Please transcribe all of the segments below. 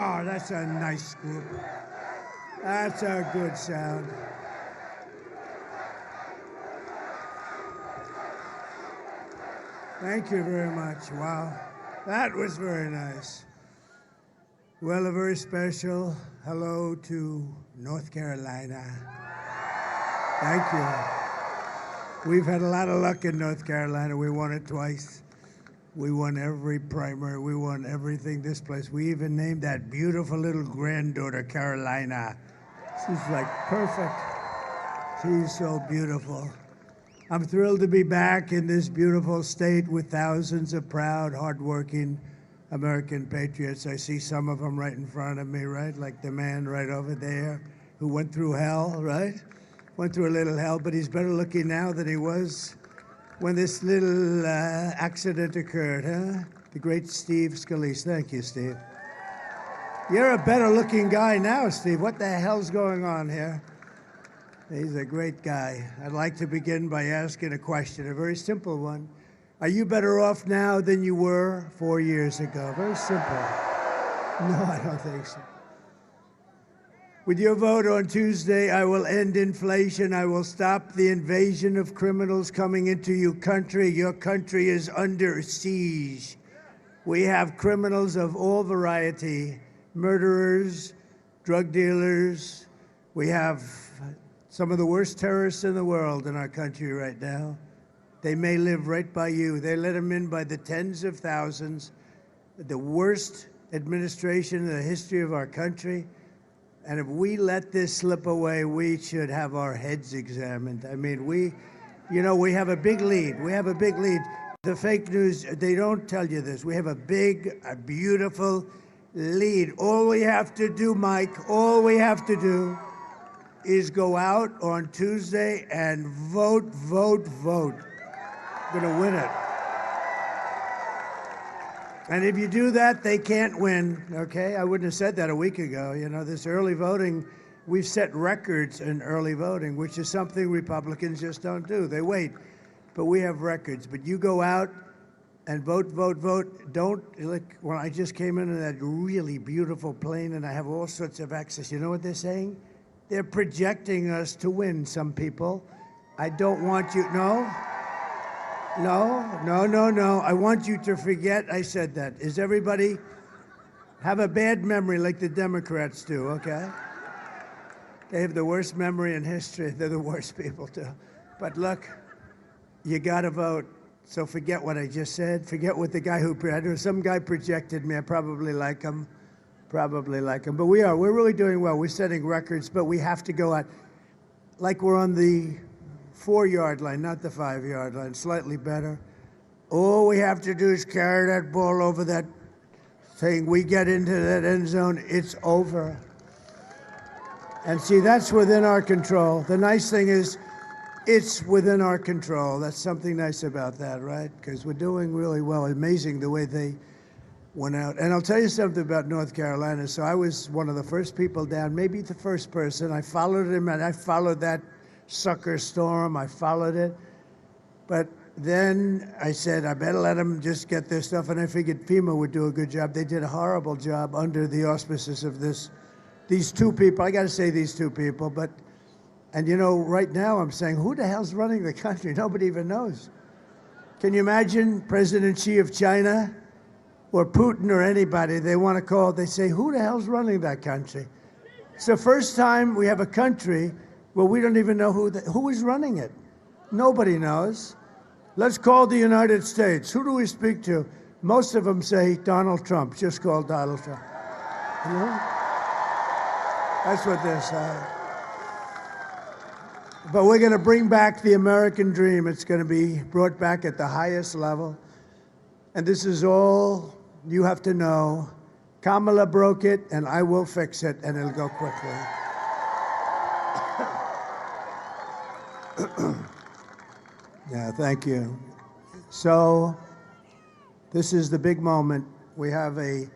Oh, that's a nice group. That's a good sound. Thank you very much. Wow. That was very nice. Well, a very special hello to North Carolina. Thank you. We've had a lot of luck in North Carolina. We won it twice. We won every primary. We won everything this place. We even named that beautiful little granddaughter Carolina. She's like perfect. She's so beautiful. I'm thrilled to be back in this beautiful state with thousands of proud, hardworking American patriots. I see some of them right in front of me, right? Like the man right over there who went through hell, right? Went through a little hell, but he's better looking now than he was when this little accident occurred, huh? The great Steve Scalise. Thank you, Steve. You're a better looking guy now, Steve. What the hell's going on here? He's a great guy. I'd like to begin by asking a question, a very simple one. Are you better off now than you were 4 years ago? Very simple. No, I don't think so. With your vote on Tuesday, I will end inflation. I will stop the invasion of criminals coming into your country. Your country is under siege. We have criminals of all variety, murderers, drug dealers. We have some of the worst terrorists in the world in our country right now. They may live right by you. They let them in by the tens of thousands. The worst administration in the history of our country. And if we let this slip away, we should have our heads examined. I mean, we have a big lead. We have a big lead. The fake news, they don't tell you this. We have a beautiful lead. All we have to do, Mike, all we have to do is go out on Tuesday and vote, vote, vote. We're going to win it. And if you do that, they can't win, okay? I wouldn't have said that a week ago. You know, this early voting, we've set records in early voting, which is something Republicans just don't do. They wait, but we have records. But you go out and vote, vote, vote. Don't, like, when I just came in that really beautiful plane and I have all sorts of access, you know what they're saying? They're projecting us to win, some people. I don't want you, no. I want you to forget I said that. Is everybody have a bad memory like the Democrats do, okay? They have the worst memory in history. They're the worst people too. But look, you gotta vote. So forget what I just said. Forget what the guy some guy projected me. I probably like him. But we're really doing well. We're setting records, but we have to go out like we're on the 4-yard line, not the 5-yard line, slightly better. All we have to do is carry that ball over that thing. We get into that end zone, it's over. And see, that's within our control. The nice thing is, it's within our control. That's something nice about that, right? Because we're doing really well. Amazing the way they went out. And I'll tell you something about North Carolina. So I was one of the first people down, maybe the first person. I followed him, and I followed that sucker storm. I followed it. But then I said, I better let them just get their stuff. And I figured FEMA would do a good job. They did a horrible job under the auspices of these two people. I got to say these two people. And you know, right now I'm saying, who the hell's running the country? Nobody even knows. Can you imagine President Xi of China or Putin or anybody? They want to call, they say, who the hell's running that country? It's the first time we have a country where we don't even know who is running it. Nobody knows. Let's call the United States. Who do we speak to? Most of them say Donald Trump. Just call Donald Trump. You know? That's what they're saying. But we're going to bring back the American dream. It's going to be brought back at the highest level. And this is all you have to know. Kamala broke it, and I will fix it, and it'll go quickly. Yeah, thank you. So this is the big moment. We have a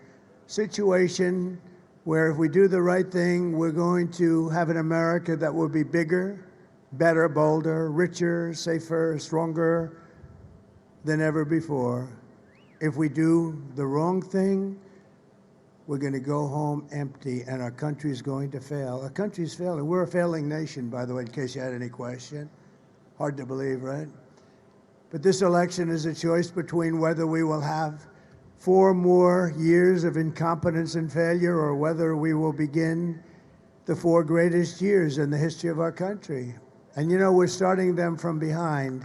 situation where if we do the right thing, we're going to have an America that will be bigger, better, bolder, richer, safer, stronger than ever before. If we do the wrong thing, we're going to go home empty, and our country's going to fail. Our country's failing. We're a failing nation, by the way, in case you had any question. Hard to believe, right? But this election is a choice between whether we will have 4 more years of incompetence and failure, or whether we will begin the 4 greatest years in the history of our country. And you know, we're starting them from behind.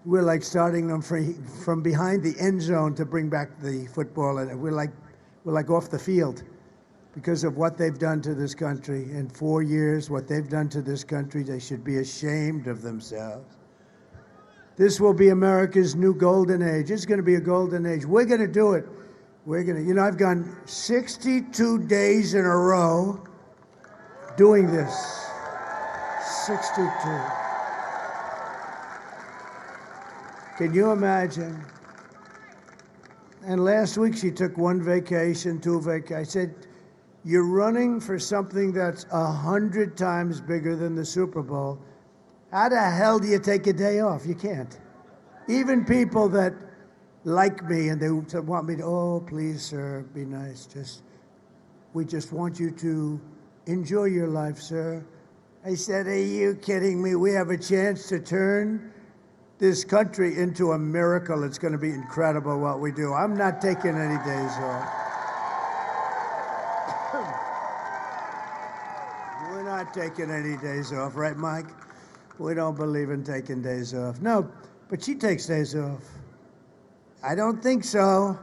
We're like starting them from behind the end zone to bring back the football, and we're like off the field because of what they've done to this country in 4 years. What they've done to this country, they should be ashamed of themselves. This will be America's new golden age. It's going to be a golden age. We're going to do it. We're going to, you know, I've gone 62 days in a row doing this. 62. Can you imagine? And last week she took 1 vacation, 2 vacations. I said, you're running for something that's 100 times bigger than the Super Bowl. How the hell do you take a day off? You can't. Even people that like me and they want me to, oh, please, sir, be nice. We just want you to enjoy your life, sir. I said, are you kidding me? We have a chance to turn this country into a miracle. It's going to be incredible what we do. I'm not taking any days off. We're not taking any days off, right, Mike? We don't believe in taking days off. No, but she takes days off. I don't think so.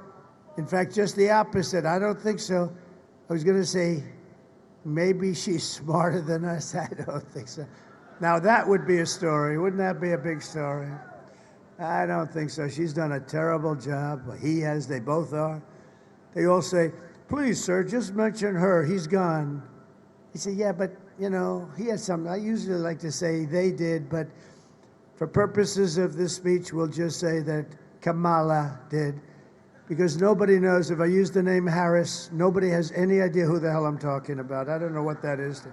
In fact, just the opposite. I don't think so. I was going to say, maybe she's smarter than us. I don't think so. Now, that would be a story. Wouldn't that be a big story? I don't think so. She's done a terrible job. He has. They both are. They all say, please, sir, just mention her. He's gone. He said, yeah, but, you know, he had something. I usually like to say they did, but for purposes of this speech, we'll just say that Kamala did, because nobody knows. If I use the name Harris, nobody has any idea who the hell I'm talking about. I don't know what that is.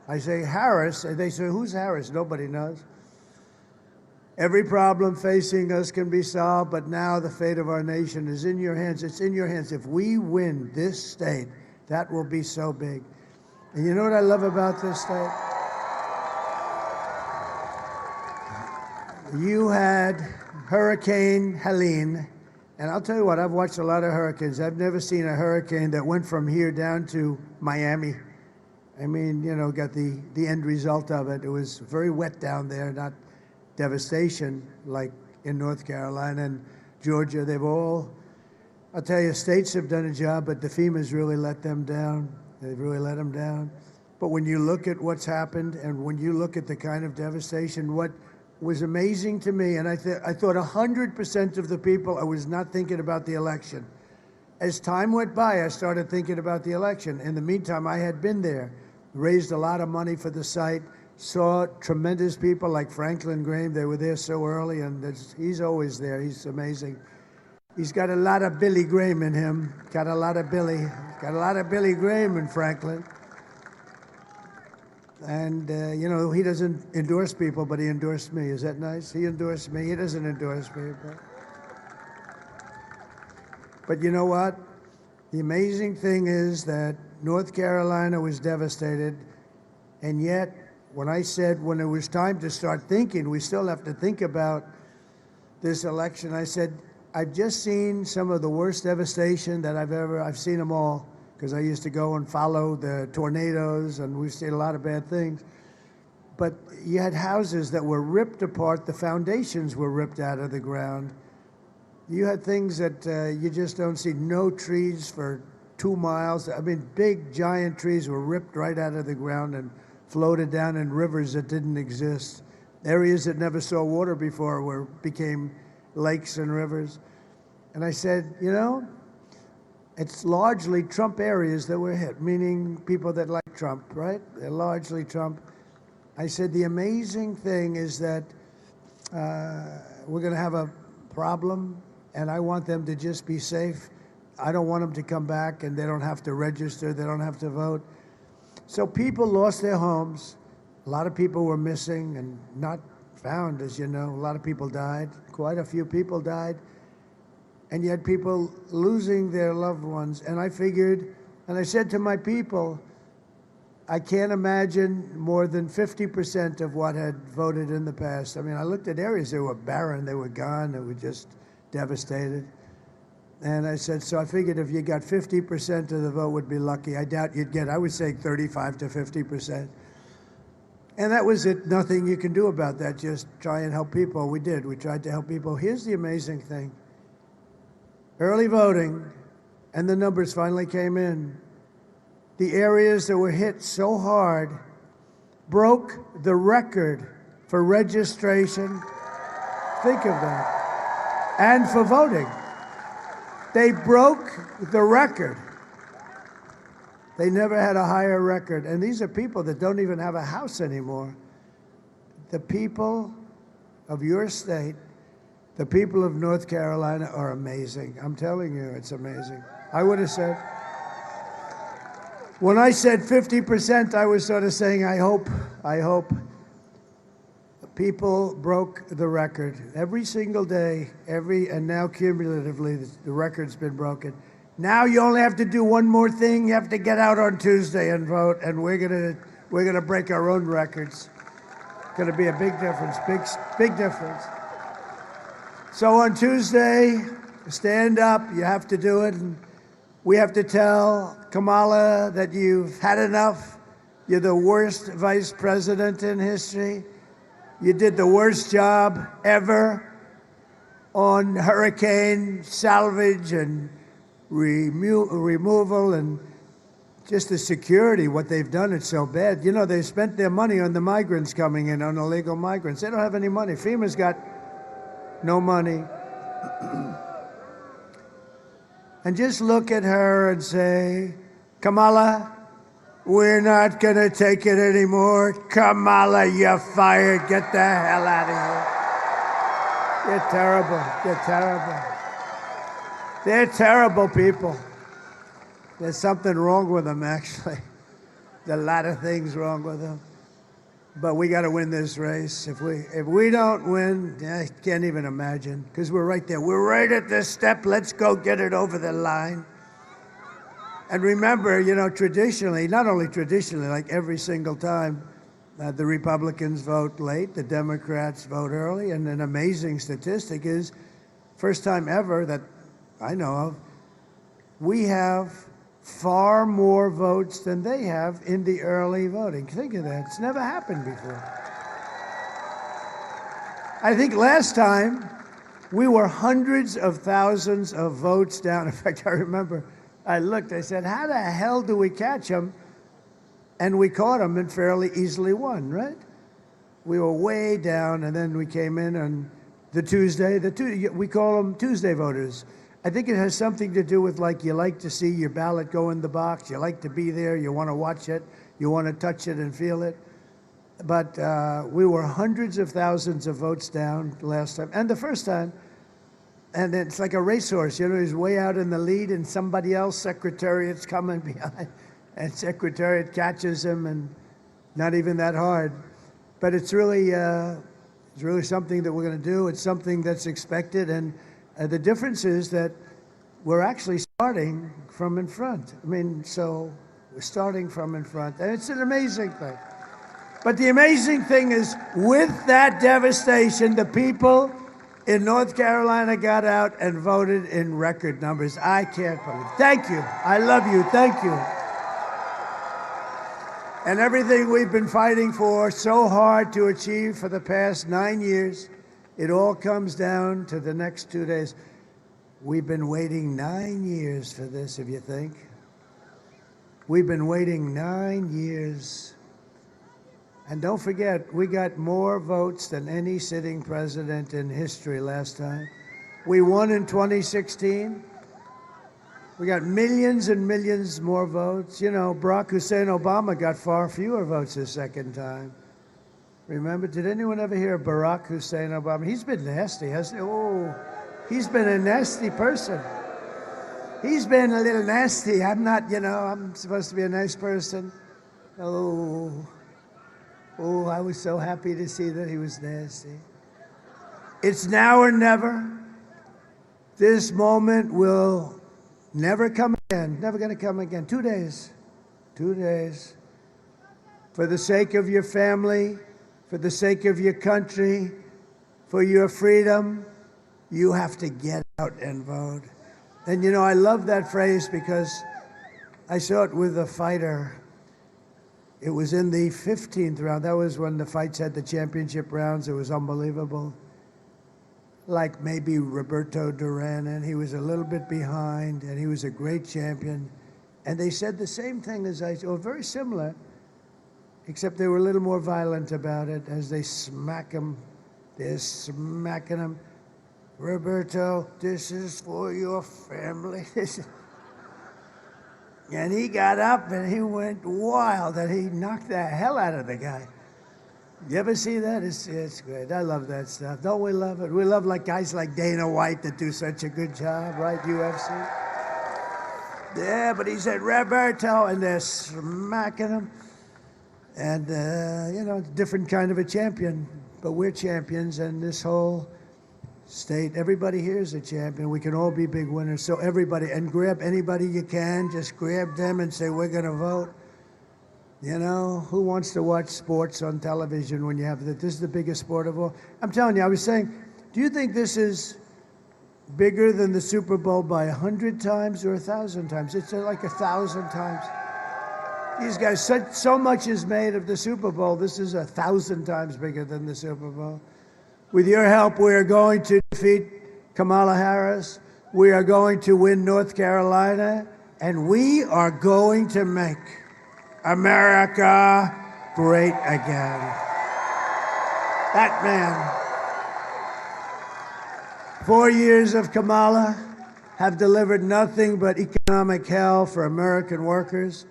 I say Harris, and they say, who's Harris? Nobody knows. Every problem facing us can be solved, but now the fate of our nation is in your hands. It's in your hands. If we win this state, that will be so big. And you know what I love about this state? You had Hurricane Helene, and I'll tell you what, I've watched a lot of hurricanes. I've never seen a hurricane that went from here down to Miami. I mean, you know, got the end result of it. It was very wet down there, not devastation like in North Carolina and Georgia. They've all, I'll tell you, states have done a job, but the FEMA's really let them down. They've really let them down. But when you look at what's happened and when you look at the kind of devastation, what was amazing to me, and I thought 100% of the people, I was not thinking about the election. As time went by, I started thinking about the election. In the meantime, I had been there, raised a lot of money for the site, saw tremendous people like Franklin Graham. They were there so early, and he's always there. He's amazing. He's got a lot of Billy Graham in him. Got a lot of Billy Graham in Franklin. And, you know, he doesn't endorse people, but he endorsed me. Is that nice? He endorsed me. He doesn't endorse people. But you know what? The amazing thing is that North Carolina was devastated, and yet when I said when it was time to start thinking, we still have to think about this election, I said, I've just seen some of the worst devastation that I've seen them all, because I used to go and follow the tornadoes, and we've seen a lot of bad things. But you had houses that were ripped apart, the foundations were ripped out of the ground. You had things that you just don't see. No trees for 2 miles. I mean, big, giant trees were ripped right out of the ground and floated down in rivers that didn't exist. Areas that never saw water before became lakes and rivers. And I said, you know, it's largely Trump areas that were hit, meaning people that like Trump, right? They're largely Trump. I said, the amazing thing is that we're going to have a problem, and I want them to just be safe. I don't want them to come back and they don't have to register, they don't have to vote. So people lost their homes. A lot of people were missing and not found, as you know. A lot of people died. Quite a few people died. and yet people losing their loved ones. And I figured, and I said to my people, I can't imagine more than 50% of what had voted in the past. I mean, I looked at areas, they were barren, they were gone, they were just devastated. And I said, so I figured if you got 50% of the vote would be lucky. I doubt you'd get, I would say 35 to 50%. And that was it, nothing you can do about that, just try and help people. We did, we tried to help people. Here's the amazing thing. Early voting, and the numbers finally came in. The areas that were hit so hard broke the record for registration. Think of that. And for voting. They broke the record. They never had a higher record. And these are people that don't even have a house anymore. The people of your state, the people of North Carolina are amazing. I'm telling you, it's amazing. I would have said, when I said 50%, I was sort of saying, I hope people broke the record. Every single day, and now cumulatively, the record's been broken. Now you only have to do one more thing. You have to get out on Tuesday and vote, and we're gonna break our own records. It's gonna be a big difference, big difference. So on Tuesday, stand up. You have to do it, and we have to tell Kamala that you've had enough. You're the worst vice president in history. You did the worst job ever on hurricane salvage and removal and just the security, what they've done, it's so bad. You know, they spent their money on the migrants coming in, on illegal migrants. They don't have any money. FEMA's got no money. And just look at her and say, Kamala, we're not going to take it anymore. Kamala, you're fired. Get the hell out of here. You're terrible. You're terrible. They're terrible people. There's something wrong with them, actually. There's a lot of things wrong with them. But we got to win this race. If we don't win, I can't even imagine, because we're right there. We're right at this step. Let's go get it over the line. And remember, you know, traditionally, not only traditionally, like every single time, the Republicans vote late, the Democrats vote early, and an amazing statistic is, first time ever that I know of, we have far more votes than they have in the early voting. Think of that. It's never happened before. I think last time we were hundreds of thousands of votes down. In fact, I remember I looked, I said, how the hell do we catch them? And we caught them and fairly easily won, right? We were way down, and then we came in on the Tuesday. We call them Tuesday voters. I think it has something to do with, like, you like to see your ballot go in the box, you like to be there, you want to watch it, you want to touch it and feel it. But we were hundreds of thousands of votes down last time, and the first time. And it's like a racehorse, you know, he's way out in the lead, and somebody else, Secretariat's coming behind, and Secretariat catches him, and not even that hard. But it's really something that we're going to do. It's something that's expected, and the difference is that we're actually starting from in front. I mean, so we're starting from in front, and it's an amazing thing. But the amazing thing is, with that devastation, the people in North Carolina got out and voted in record numbers. I can't believe it. Thank you. I love you. Thank you. And everything we've been fighting for so hard to achieve for the past 9 years, it all comes down to the next 2 days. We've been waiting 9 years for this, if you think. We've been waiting 9 years. And don't forget, we got more votes than any sitting president in history last time. We won in 2016. We got millions and millions more votes. You know, Barack Hussein Obama got far fewer votes the second time. Remember, did anyone ever hear of Barack Hussein Obama? He's been nasty, hasn't he? Oh, he's been a nasty person. He's been a little nasty. I'm not, you know, I'm supposed to be a nice person. Oh, I was so happy to see that he was nasty. It's now or never. This moment will never come again, never going to come again. 2 days, 2 days. For the sake of your family, for the sake of your country, for your freedom, you have to get out and vote. And you know, I love that phrase because I saw it with a fighter. It was in the 15th round. That was when the fights had the championship rounds. It was unbelievable. Like maybe Roberto Duran, and he was a little bit behind, and he was a great champion. And they said the same thing as I said, or very similar, except they were a little more violent about it as they smack him. They're smacking him. Roberto, this is for your family. And he got up and he went wild and he knocked the hell out of the guy. You ever see that? It's great. I love that stuff. Don't we love it? We love like guys like Dana White that do such a good job, right? UFC. Yeah, but he said Roberto, and they're smacking him. And, you know, different kind of a champion. But we're champions, and this whole state, everybody here is a champion. We can all be big winners. So everybody, and grab anybody you can. Just grab them and say, we're going to vote. You know, who wants to watch sports on television when you have that? This is the biggest sport of all. I'm telling you, I was saying, do you think this is bigger than the Super Bowl by 100 times or 1,000 times? It's like 1,000 times. These guys, so much is made of the Super Bowl. This is 1,000 times bigger than the Super Bowl. With your help, we are going to defeat Kamala Harris. We are going to win North Carolina. And we are going to make America great again. That man. 4 years of Kamala have delivered nothing but economic hell for American workers.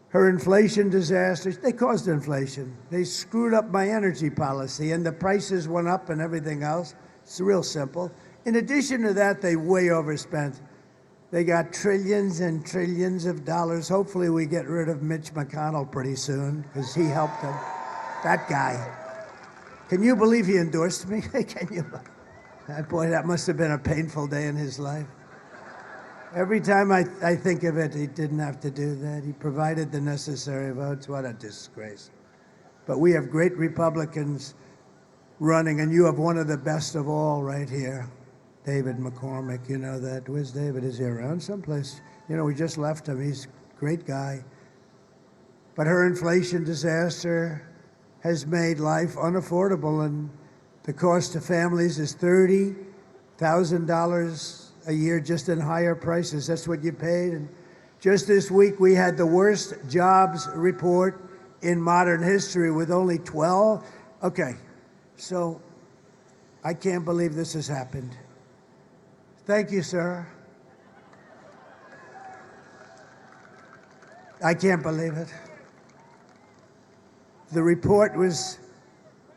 Her inflation disasters, they caused inflation. They screwed up my energy policy, and the prices went up and everything else. It's real simple. In addition to that, they way overspent. They got trillions and trillions of dollars. Hopefully we get rid of Mitch McConnell pretty soon, because he helped them. That guy. Can you believe he endorsed me? Can you? Boy, that must have been a painful day in his life. Every time I think of it, he didn't have to do that. He provided the necessary votes. What a disgrace. But we have great Republicans running, and you have one of the best of all right here. David McCormick, you know that. Where's David? Is he around someplace? You know, we just left him. He's a great guy. But her inflation disaster has made life unaffordable, and the cost to families is $30,000 a year just in higher prices. That's what you paid. And just this week, we had the worst jobs report in modern history with only 12. Okay, so I can't believe this has happened. Thank you, sir. I can't believe it. The report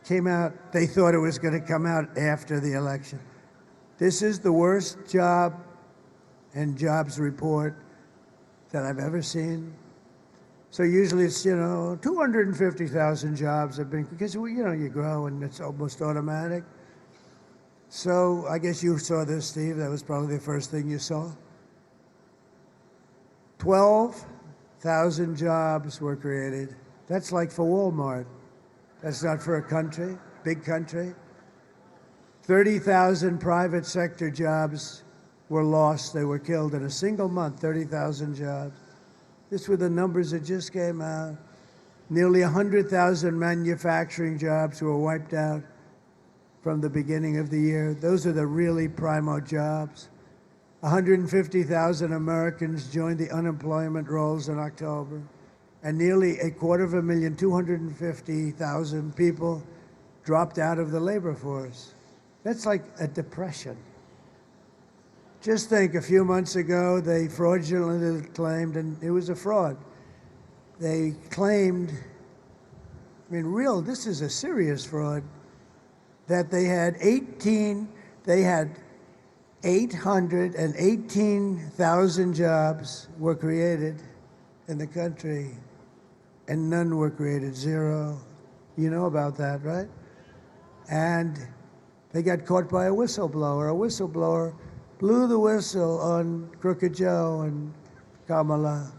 came out, they thought it was going to come out after the election. This is the worst job and jobs report that I've ever seen. So usually it's, 250,000 jobs have been, because, you grow and it's almost automatic. So I guess you saw this, Steve. That was probably the first thing you saw. 12,000 jobs were created. That's like for Walmart. That's not for a country, big country. 30,000 private sector jobs were lost. They were killed in a single month, 30,000 jobs. These were the numbers that just came out. Nearly 100,000 manufacturing jobs were wiped out from the beginning of the year. Those are the really primo jobs. 150,000 Americans joined the unemployment rolls in October, and nearly 250,000, 250,000 people dropped out of the labor force. That's like a depression. Just think, a few months ago, they fraudulently claimed, and it was a fraud. They claimed, this is a serious fraud, that they had 818,000 jobs were created in the country, and none were created, zero. You know about that, right? And they got caught by a whistleblower. A whistleblower blew the whistle on Crooked Joe and Kamala.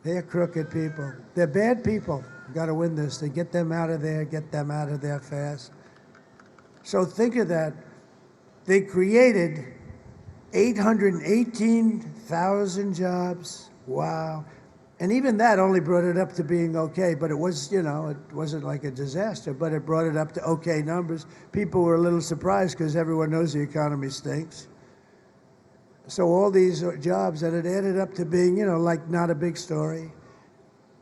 They're crooked people. They're bad people. We've got to win this. They get them out of there fast. So think of that. They created 818,000 jobs. Wow. And even that only brought it up to being okay, but it was, it wasn't like a disaster, but it brought it up to okay numbers. People were a little surprised because everyone knows the economy stinks. So all these jobs, and it added up to being, like not a big story.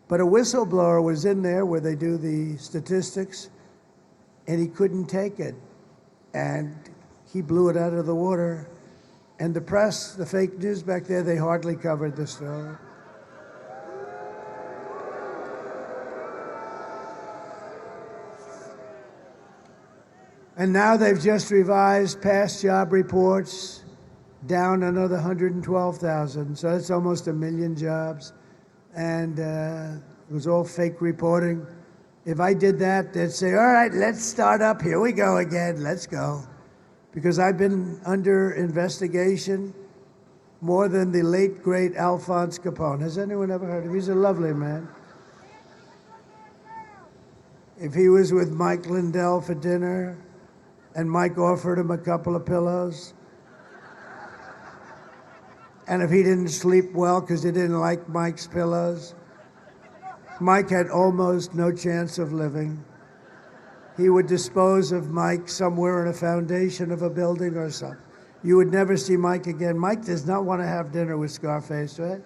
But a whistleblower was in there where they do the statistics, and he couldn't take it. And he blew it out of the water. And the press, the fake news back there, they hardly covered the story. And now they've just revised past job reports down another 112,000. So that's almost 1 million jobs. And it was all fake reporting. If I did that, they'd say, all right, let's start up. Here we go again. Let's go. Because I've been under investigation more than the late, great Alphonse Capone. Has anyone ever heard of him? He's a lovely man. If he was with Mike Lindell for dinner, and Mike offered him a couple of pillows, and if he didn't sleep well because he didn't like Mike's pillows, Mike had almost no chance of living. He would dispose of Mike somewhere in a foundation of a building or something. You would never see Mike again. Mike does not want to have dinner with Scarface, right?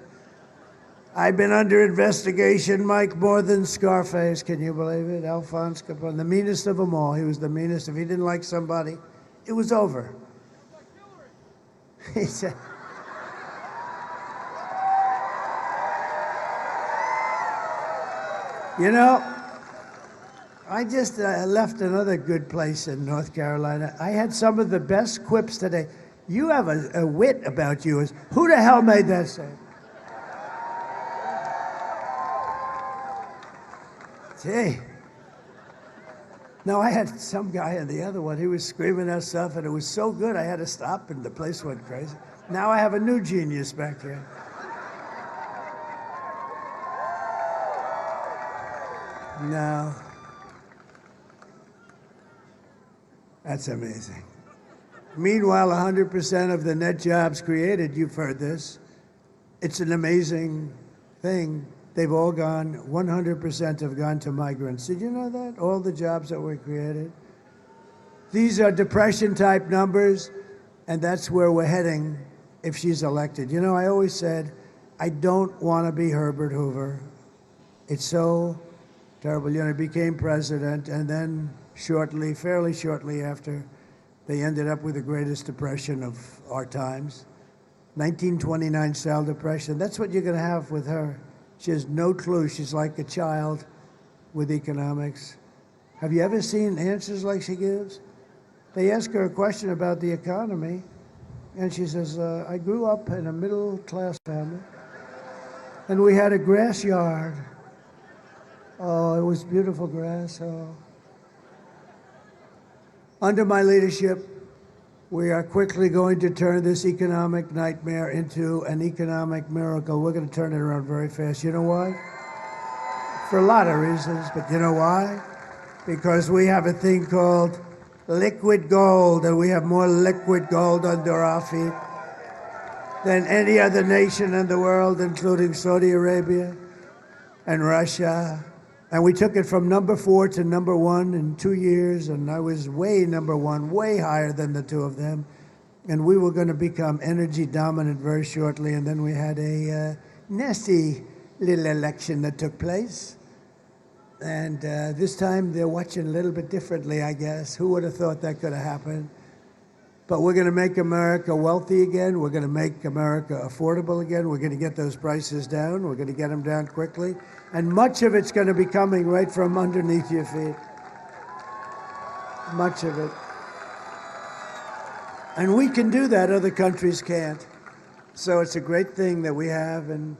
I've been under investigation, Mike, more than Scarface. Can you believe it? Alphonse Capone, the meanest of them all. He was the meanest. If he didn't like somebody, it was over. He said, I just left another good place in North Carolina. I had some of the best quips today. You have a wit about you. Who the hell made that say? Gee. No, I had some guy on the other one. He was screaming that stuff, and it was so good I had to stop, and the place went crazy. Now I have a new genius back here. No. That's amazing. Meanwhile, 100% of the net jobs created, you've heard this, it's an amazing thing. They've all gone, 100% have gone to migrants. Did you know that? All the jobs that were created. These are depression-type numbers, and that's where we're heading if she's elected. I always said, I don't want to be Herbert Hoover. It's so terrible. He became president, and then fairly shortly after, they ended up with the greatest depression of our times. 1929 style depression. That's what you're going to have with her. She has no clue. She's like a child with economics. Have you ever seen answers like she gives? They ask her a question about the economy, and she says, I grew up in a middle-class family, and we had a grass yard. Oh, it was beautiful grass. Oh. Under my leadership, we are quickly going to turn this economic nightmare into an economic miracle. We're going to turn it around very fast. You know why? For a lot of reasons, but you know why? Because we have a thing called liquid gold, and we have more liquid gold under our feet than any other nation in the world, including Saudi Arabia and Russia. And we took it from number 4 to number 1 in 2 years, and I was way number 1, way higher than the two of them. And we were going to become energy dominant very shortly, and then we had a nasty little election that took place. And this time they're watching a little bit differently, I guess. Who would have thought that could have happened? But we're going to make America wealthy again. We're going to make America affordable again. We're going to get those prices down. We're going to get them down quickly. And much of it's going to be coming right from underneath your feet. Much of it. And we can do that. Other countries can't. So it's a great thing that we have. And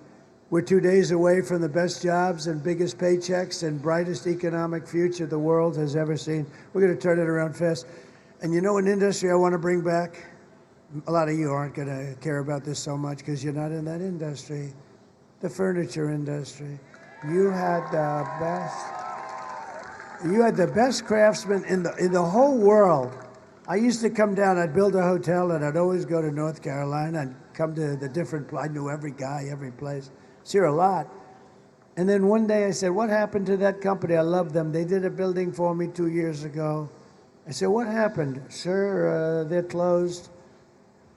we're 2 days away from the best jobs and biggest paychecks and brightest economic future the world has ever seen. We're going to turn it around fast. And you know an industry I want to bring back? a lot of you aren't going to care about this so much because you're not in that industry, the furniture industry. You had the best craftsmen in the whole world. I used to come down, I'd build a hotel, and I'd always go to North Carolina and come to the different, I knew every guy, every place. It's here a lot. And then one day I said, what happened to that company? I love them. They did a building for me 2 years ago. I said, what happened? Sir, they're closed.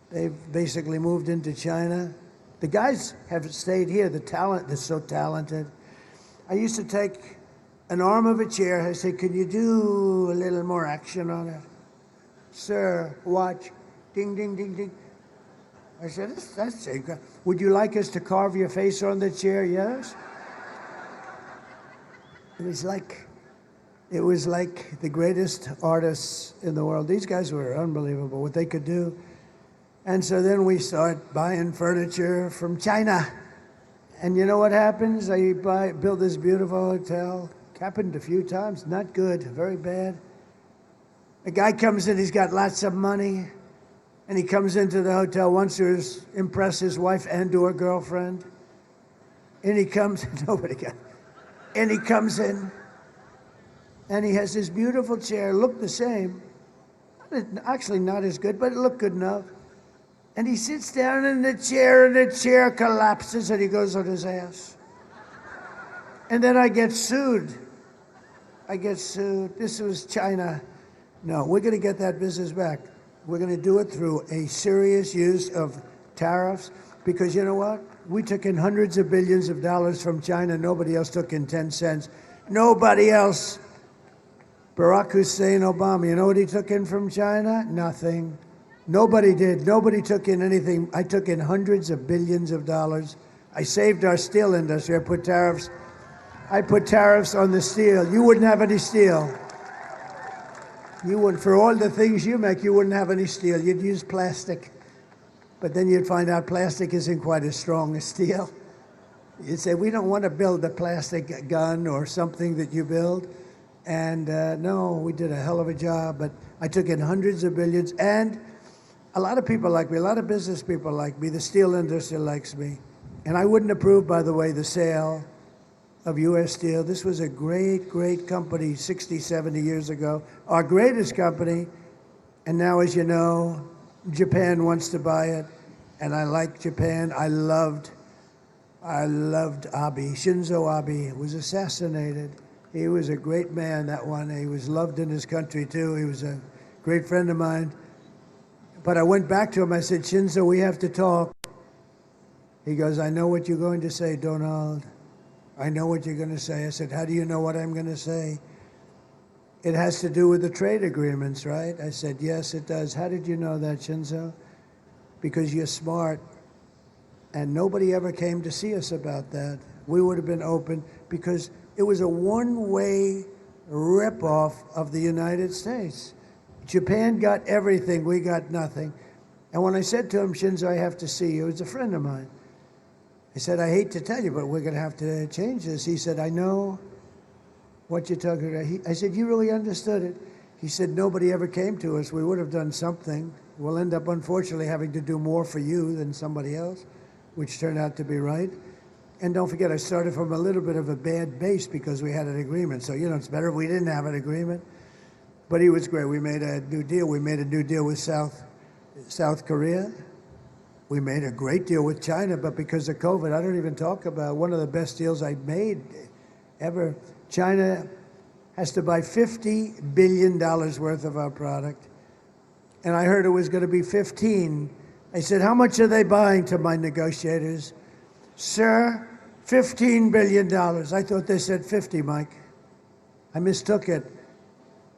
They've basically moved into China. The guys have stayed here. The talent is so talented. I used to take an arm of a chair. I said, can you do a little more action on it? Sir, watch. Ding, ding, ding, ding. I said, that's it. Would you like us to carve your face on the chair? Yes. It was like the greatest artists in the world. These guys were unbelievable, what they could do. And so then we start buying furniture from China. And you know what happens? I build this beautiful hotel. Happened a few times, not good, very bad. A guy comes in, he's got lots of money, and he comes into the hotel, wants to impress his wife and or girlfriend. And he comes, and he comes in, and he has this beautiful chair, looked the same. Actually not as good, but it looked good enough. And he sits down in the chair, and the chair collapses, and he goes on his ass. And then I get sued. This was China. No, we're going to get that business back. We're going to do it through a serious use of tariffs, because you know what? We took in hundreds of billions of dollars from China. Nobody else took in 10 cents. Nobody else. Barack Hussein Obama, you know what he took in from China? Nothing. Nobody did. Nobody took in anything. I took in hundreds of billions of dollars. I saved our steel industry. I put tariffs on the steel. You wouldn't have any steel. You wouldn't. For all the things you make, you wouldn't have any steel. You'd use plastic. But then you'd find out plastic isn't quite as strong as steel. You'd say, we don't want to build a plastic gun or something that you build. And no, we did a hell of a job. But I took in hundreds of billions. And a lot of people like me, a lot of business people like me. The steel industry likes me. And I wouldn't approve, by the way, the sale of U.S. Steel. This was a great, great company 60, 70 years ago. Our greatest company. And now, as you know, Japan wants to buy it. And I like Japan. I loved Abe. Shinzo Abe was assassinated. He was a great man, that one. He was loved in his country, too. He was a great friend of mine. But I went back to him. I said, Shinzo, we have to talk. He goes, I know what you're going to say, Donald. I know what you're going to say. I said, how do you know what I'm going to say? It has to do with the trade agreements, right? I said, yes, it does. How did you know that, Shinzo? Because you're smart. And nobody ever came to see us about that. We would have been open because it was a one-way ripoff of the United States. Japan got everything. We got nothing. And when I said to him, Shinzo, I have to see you, he was a friend of mine. I said, I hate to tell you, but we're going to have to change this. He said, I know what you're talking about. I said, you really understood it? He said, nobody ever came to us. We would have done something. We'll end up, unfortunately, having to do more for you than somebody else, which turned out to be right. And don't forget, I started from a little bit of a bad base because we had an agreement. So, you know, it's better if we didn't have an agreement. But he was great. We made a new deal. We made a new deal with South Korea. We made a great deal with China, but because of COVID, I don't even talk about one of the best deals I made ever. China has to buy $50 billion worth of our product. And I heard it was going to be 15. I said, how much are they buying, to my negotiators? Sir, $15 billion. I thought they said 50, Mike. I mistook it.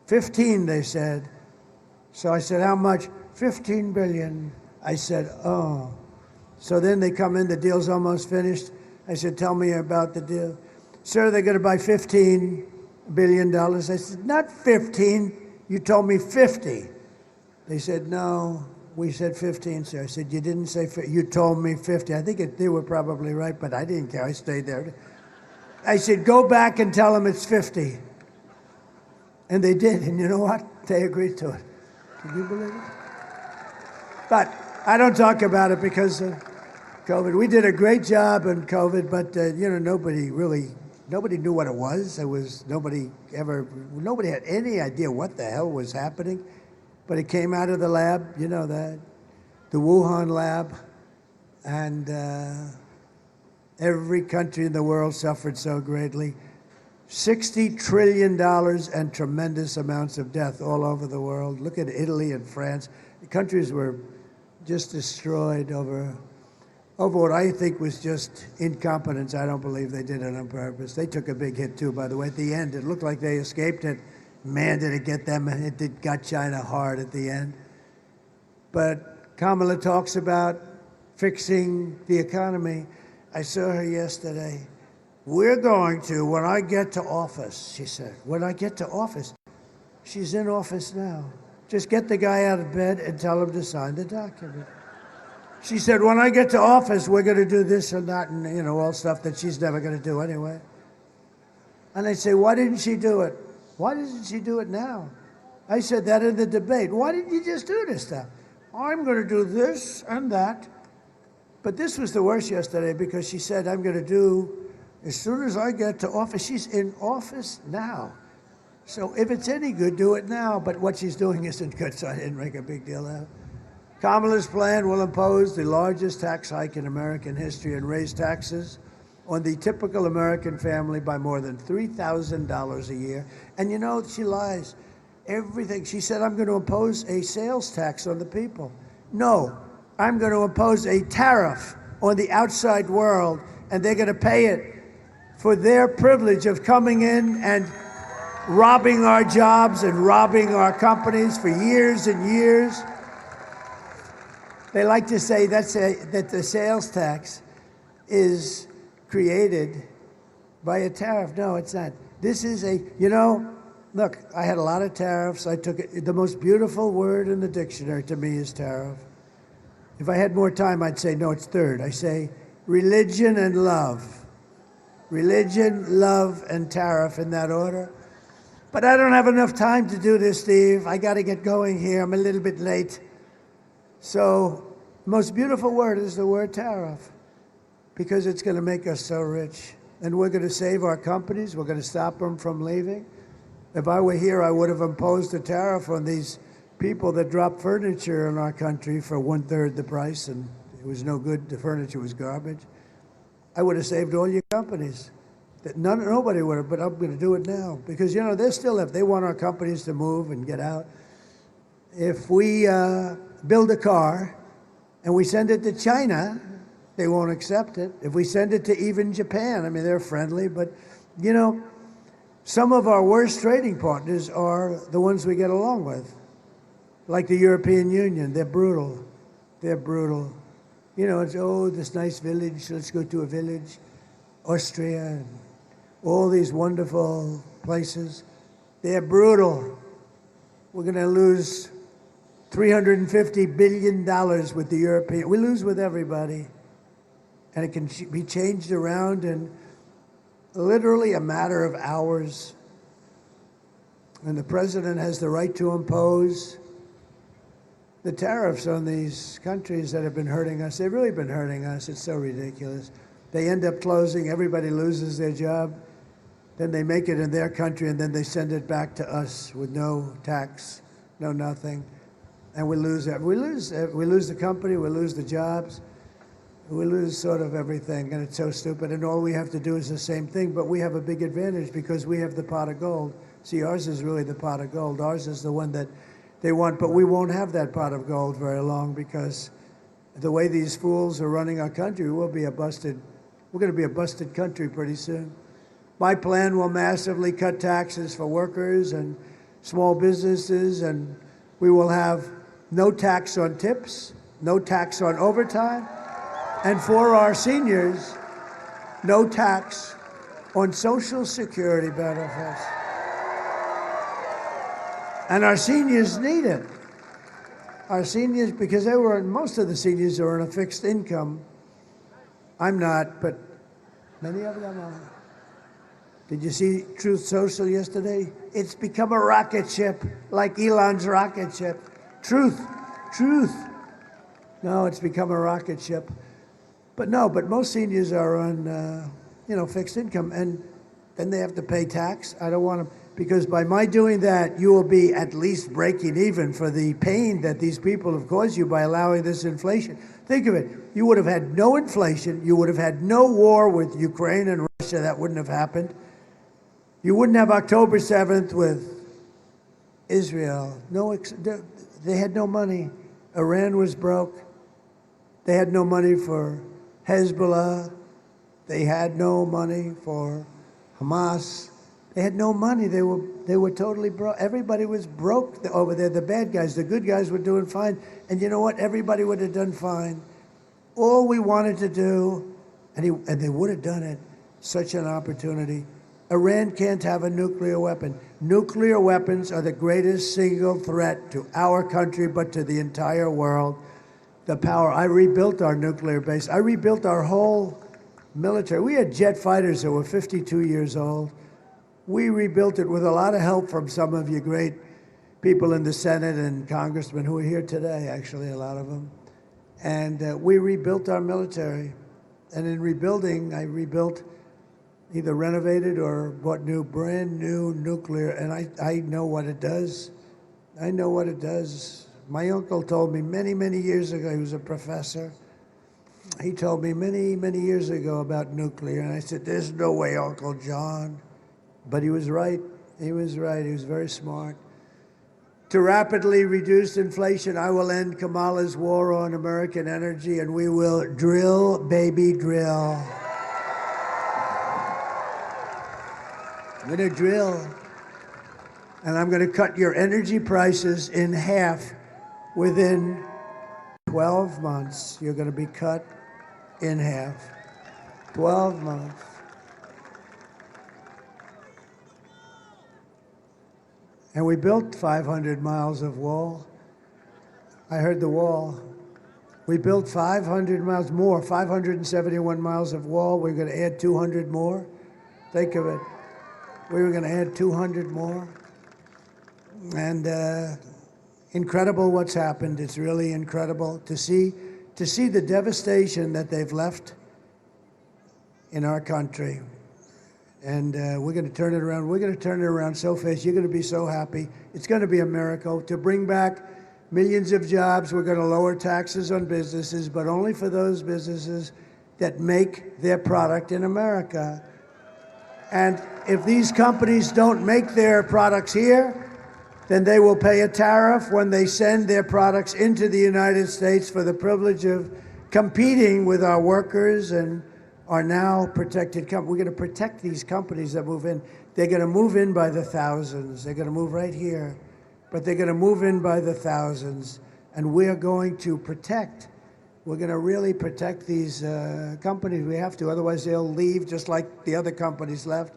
15, they said. So I said, how much? 15 billion. I said, oh. So then they come in, the deal's almost finished. I said, tell me about the deal. Sir, they're going to buy $15 billion. I said, not 15. You told me 50. They said, no, we said 15, sir. I said, you didn't say 50. You told me 50. I think they were probably right, but I didn't care. I stayed there. I said, go back and tell them it's 50. And they did, and you know what? They agreed to it. Can you believe it? But I don't talk about it because of COVID. We did a great job in COVID, but nobody knew what it was. Nobody had any idea what the hell was happening. But it came out of the lab, the Wuhan lab, and every country in the world suffered so greatly. $60 trillion and tremendous amounts of death all over the world. Look at Italy and France. The countries were just destroyed over what I think was just incompetence. I don't believe they did it on purpose. They took a big hit too, by the way. At the end, it looked like they escaped it. Man, did it get them. It got China hard at the end. But Kamala talks about fixing the economy. I saw her yesterday. We're going to, when I get to office, she said, when I get to office. She's in office now. Just get the guy out of bed and tell him to sign the document. She said, when I get to office, we're going to do this and that and, all stuff that she's never going to do anyway. And I say, why didn't she do it? Why doesn't she do it now? I said that in the debate. Why didn't you just do this stuff? I'm going to do this and that. But this was the worst yesterday because she said, I'm going to do, as soon as I get to office. She's in office now. So if it's any good, do it now. But what she's doing isn't good, so I didn't make a big deal out of it. Kamala's plan will impose the largest tax hike in American history and raise taxes on the typical American family by more than $3,000 a year. And she lies. Everything. She said, I'm going to impose a sales tax on the people. No, I'm going to impose a tariff on the outside world, and they're going to pay it for their privilege of coming in and robbing our jobs and robbing our companies for years and years. They like to say that the sales tax is created by a tariff. No, it's not. This is look, I had a lot of tariffs. I took it. The most beautiful word in the dictionary to me is tariff. If I had more time, I'd say, no, it's third. I say religion and love. Religion, love, and tariff in that order. But I don't have enough time to do this, Steve. I got to get going here. I'm a little bit late. So the most beautiful word is the word tariff because it's going to make us so rich. And we're going to save our companies. We're going to stop them from leaving. If I were here, I would have imposed a tariff on these people that drop furniture in our country for 1/3 the price, and it was no good. The furniture was garbage. I would have saved all your companies. Nobody would have, but I'm going to do it now because, they want our companies to move and get out. If we build a car and we send it to China, they won't accept it. If we send it to even Japan, they're friendly, but, some of our worst trading partners are the ones we get along with, like the European Union. They're brutal. They're brutal. It's, this nice village, let's go to a village. Austria, and all these wonderful places. They're brutal. We're going to lose $350 billion with the European. We lose with everybody. And it can be changed around in literally a matter of hours. And the president has the right to impose the tariffs on these countries that have been hurting us. They've really been hurting us. It's so ridiculous. They end up closing. Everybody loses their job. Then they make it in their country, and then they send it back to us with no tax, no nothing. And we lose it. We lose the company. We lose the jobs. We lose sort of everything, and it's so stupid. And all we have to do is the same thing, but we have a big advantage because we have the pot of gold. See, ours is really the pot of gold. Ours is the one that they want, but we won't have that pot of gold very long because the way these fools are running our country, we're going to be a busted country pretty soon. My plan will massively cut taxes for workers and small businesses, and we will have no tax on tips, no tax on overtime, and for our seniors, no tax on Social Security benefits. And our seniors need it. Our seniors, because most of the seniors are on a fixed income. I'm not, but many of them are. Did you see Truth Social yesterday? It's become a rocket ship, like Elon's rocket ship. Truth. No, it's become a rocket ship. But no, but most seniors are on, fixed income, and then they have to pay tax. I don't want to, because by my doing that, you will be at least breaking even for the pain that these people have caused you by allowing this inflation. Think of it. You would have had no inflation. You would have had no war with Ukraine and Russia. That wouldn't have happened. You wouldn't have October 7th with Israel. They had no money. Iran was broke. They had no money for Hezbollah. They had no money for Hamas. They had no money. They were totally broke. Everybody was broke over there. The bad guys, the good guys were doing fine. And you know what? Everybody would have done fine. All we wanted to do, and they would have done it, such an opportunity. Iran can't have a nuclear weapon. Nuclear weapons are the greatest single threat to our country, but to the entire world. The power. I rebuilt our nuclear base. I rebuilt our whole military. We had jet fighters that were 52 years old. We rebuilt it with a lot of help from some of you great people in the Senate and congressmen who are here today, actually, a lot of them. And we rebuilt our military. And in rebuilding, I rebuilt, either renovated or bought brand new nuclear. And I know what it does. I know what it does. My uncle told me many, many years ago, he was a professor. He told me many, many years ago about nuclear. And I said, there's no way, Uncle John. But he was right. He was right. He was very smart. To rapidly reduce inflation, I will end Kamala's war on American energy, and we will drill, baby, drill. I'm going to drill. And I'm going to cut your energy prices in half within 12 months. You're going to be cut in half. 12 months. And we built 500 miles of wall. I heard the wall. We built 500 miles more, 571 miles of wall. We're going to add 200 more. Think of it. We were going to add 200 more. And incredible what's happened. It's really incredible to see the devastation that they've left in our country. And we're going to turn it around. We're going to turn it around so fast. You're going to be so happy. It's going to be a miracle. To bring back millions of jobs, we're going to lower taxes on businesses, but only for those businesses that make their product in America. And if these companies don't make their products here, then they will pay a tariff when they send their products into the United States for the privilege of competing with our workers and are now protected companies. We're going to protect these companies that move in. They're going to move in by the thousands. They're going to move right here, but they're going to move in by the thousands. And we're going to protect. We're going to really protect these companies. We have to, otherwise they'll leave just like the other companies left.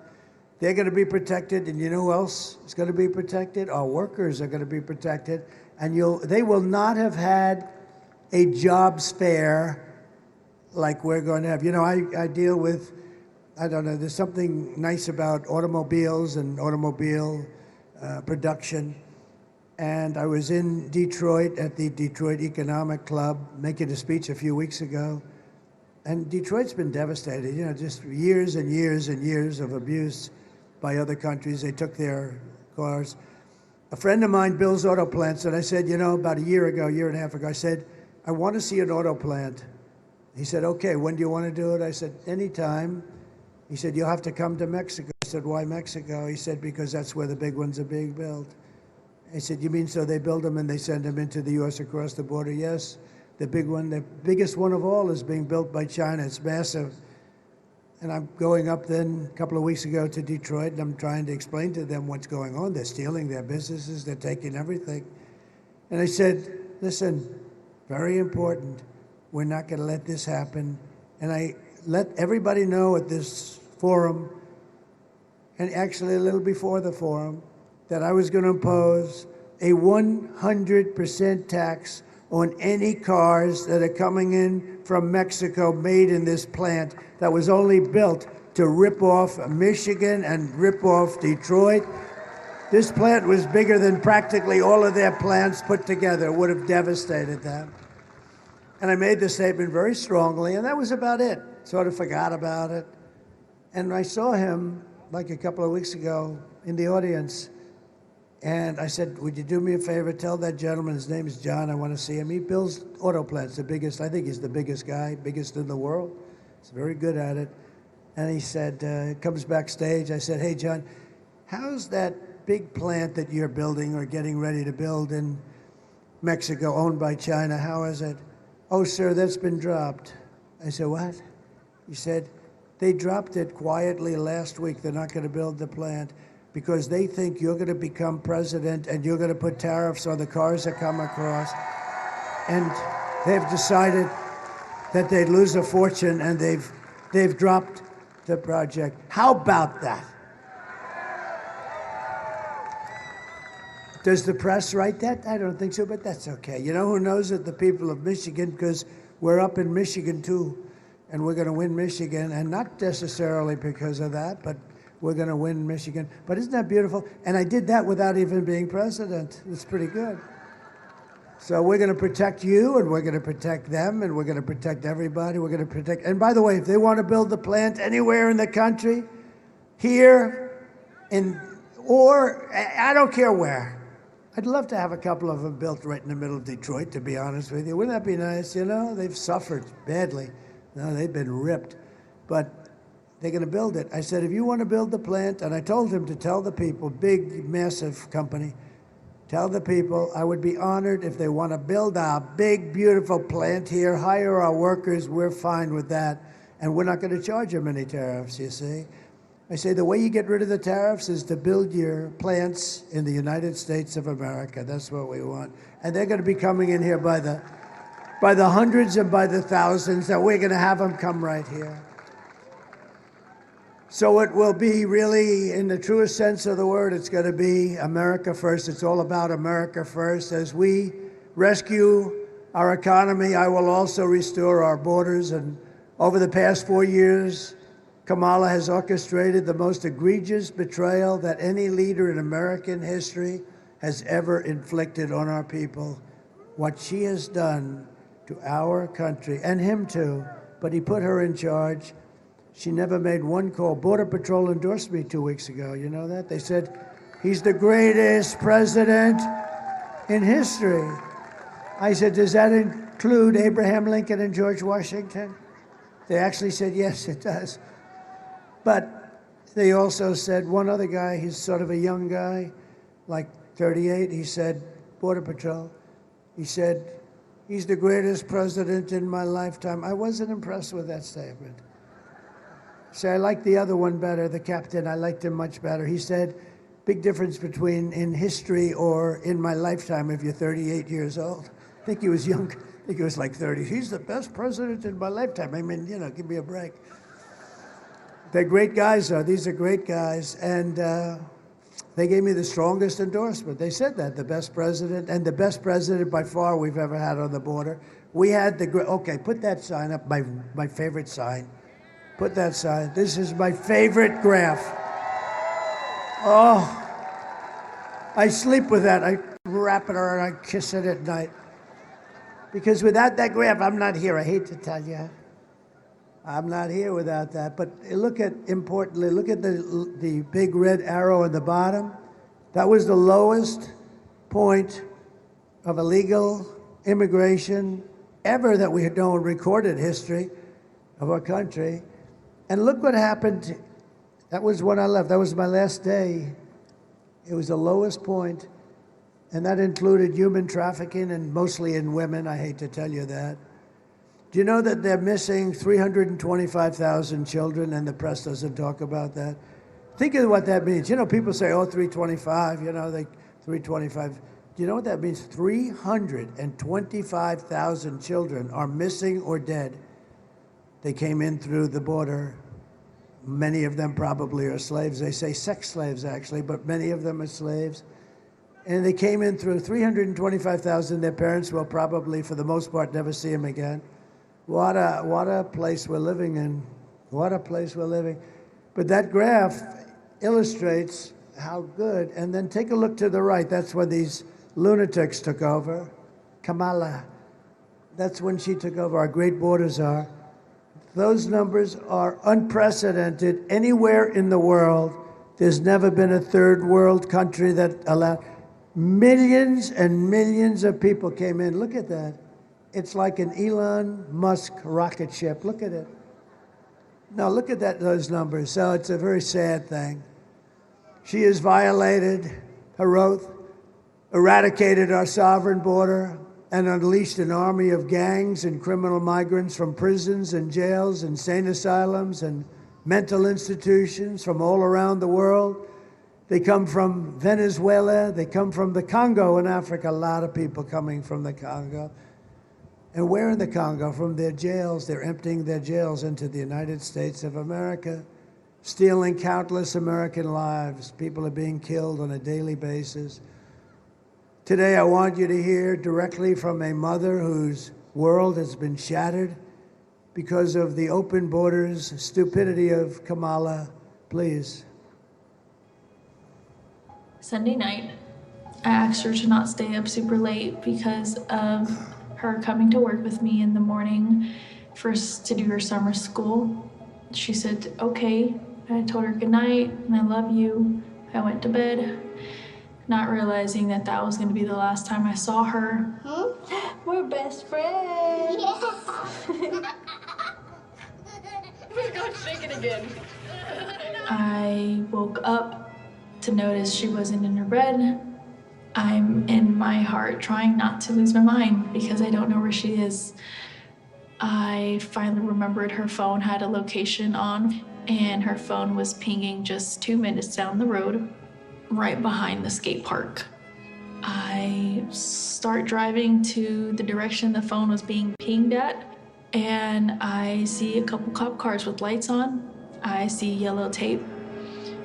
They're going to be protected, and you know who else is going to be protected? Our workers are going to be protected, and they will not have had a jobs fair like we're going to have. You know, I deal with, I don't know, there's something nice about automobiles and automobile production. And I was in Detroit at the Detroit Economic Club making a speech a few weeks ago. And Detroit's been devastated, you know, just years and years and years of abuse by other countries. They took their cars. A friend of mine builds auto plants, and I said, you know, about a year and a half ago, I said, I want to see an auto plant. He said, okay, when do you want to do it? I said, anytime. He said, you'll have to come to Mexico. I said, why Mexico? He said, because that's where the big ones are being built. I said, you mean so they build them and they send them into the U.S. across the border? Yes. The big one, the biggest one of all is being built by China. It's massive. And I'm going up then a couple of weeks ago to Detroit, and I'm trying to explain to them what's going on. They're stealing their businesses. They're taking everything. And I said, listen, very important. We're not going to let this happen. And I let everybody know at this forum, and actually a little before the forum, that I was going to impose a 100% tax on any cars that are coming in from Mexico made in this plant that was only built to rip off Michigan and rip off Detroit. This plant was bigger than practically all of their plants put together. It would have devastated them. And I made the statement very strongly, and that was about it. Sort of forgot about it. And I saw him like a couple of weeks ago in the audience, and I said, would you do me a favor, tell that gentleman, his name is John, I want to see him. He builds auto plants, the biggest, I think he's the biggest guy, biggest in the world. He's very good at it. And he said, comes backstage, I said, hey John, how's that big plant that you're building or getting ready to build in Mexico, owned by China, how is it? Oh, sir, that's been dropped. I said, what? He said, they dropped it quietly last week. They're not going to build the plant because they think you're going to become president and you're going to put tariffs on the cars that come across. And they've decided that they'd lose a fortune, and they've dropped the project. How about that? Does the press write that? I don't think so, but that's okay. You know who knows it? The people of Michigan, because we're up in Michigan too, and we're going to win Michigan, and not necessarily because of that, but we're going to win Michigan. But isn't that beautiful? And I did that without even being president. It's pretty good. So we're going to protect you, and we're going to protect them, and we're going to protect everybody. We're going to protect. And by the way, if they want to build the plant anywhere in the country, here, or I don't care where. I'd love to have a couple of them built right in the middle of Detroit, to be honest with you. Wouldn't that be nice? You know, they've suffered badly. No, they've been ripped. But they're going to build it. I said, if you want to build the plant, and I told him to tell the people, big, massive company, tell the people I would be honored if they want to build a big, beautiful plant here, hire our workers, we're fine with that. And we're not going to charge them any tariffs, you see. I say the way you get rid of the tariffs is to build your plants in the United States of America. That's what we want. And they're going to be coming in here by the hundreds and by the thousands, that we're going to have them come right here. So it will be really, in the truest sense of the word, it's going to be America first. It's all about America first. As we rescue our economy, I will also restore our borders. And over the past 4 years, Kamala has orchestrated the most egregious betrayal that any leader in American history has ever inflicted on our people. What she has done to our country, and him too, but he put her in charge. She never made one call. Border Patrol endorsed me 2 weeks ago. You know that? They said, he's the greatest president in history. I said, does that include Abraham Lincoln and George Washington? They actually said, yes, it does. But they also said, one other guy, he's sort of a young guy, like 38, he said, Border Patrol, he said, he's the greatest president in my lifetime. I wasn't impressed with that statement. So I liked the other one better, the captain, I liked him much better. He said, big difference between in history or in my lifetime if you're 38 years old. I think he was young, I think he was like 30. He's the best president in my lifetime. I mean, you know, give me a break. They're great guys, though. These are great guys. And they gave me the strongest endorsement. They said that, the best president, and the best president by far we've ever had on the border. We had okay, put that sign up, my favorite sign. Put that sign. This is my favorite graph. Oh, I sleep with that. I wrap it around, I kiss it at night. Because without that graph, I'm not here. I hate to tell you. I'm not here without that. But importantly, look at the big red arrow at the bottom. That was the lowest point of illegal immigration ever that we had known in recorded history of our country. And look what happened. That was when I left. That was my last day. It was the lowest point, and that included human trafficking, and mostly in women. I hate to tell you that. Do you know that they're missing 325,000 children, and the press doesn't talk about that? Think of what that means. You know, people say, oh, 325, you know, 325. Do you know what that means? 325,000 children are missing or dead. They came in through the border. Many of them probably are slaves. They say sex slaves, actually, but many of them are slaves. And they came in through 325,000. Their parents will probably, for the most part, never see them again. What a place we're living in. What a place we're living. But that graph illustrates how good. And then take a look to the right. That's when these lunatics took over. Kamala. That's when she took over, our great border czar. Those numbers are unprecedented anywhere in the world. There's never been a third world country that allowed. Millions and millions of people came in. Look at that. It's like an Elon Musk rocket ship. Look at it. Now look at that, those numbers. So it's a very sad thing. She has violated her oath, eradicated our sovereign border, and unleashed an army of gangs and criminal migrants from prisons and jails, insane asylums and mental institutions from all around the world. They come from Venezuela, they come from the Congo in Africa, a lot of people coming from the Congo. And where in the Congo? From their jails. They're emptying their jails into the United States of America, stealing countless American lives. People are being killed on a daily basis. Today, I want you to hear directly from a mother whose world has been shattered because of the open borders, stupidity of Kamala. Please. Sunday night, I asked her to not stay up super late because of her coming to work with me in the morning first to do her summer school. She said, okay. I told her good night and I love you. I went to bed, not realizing that that was going to be the last time I saw her. We're best friends. Yeah. We're going to shake it again. I woke up to notice she wasn't in her bed. I'm in my heart trying not to lose my mind because I don't know where she is. I finally remembered her phone had a location on, and her phone was pinging just 2 minutes down the road, right behind the skate park. I start driving to the direction the phone was being pinged at, and I see a couple cop cars with lights on. I see yellow tape,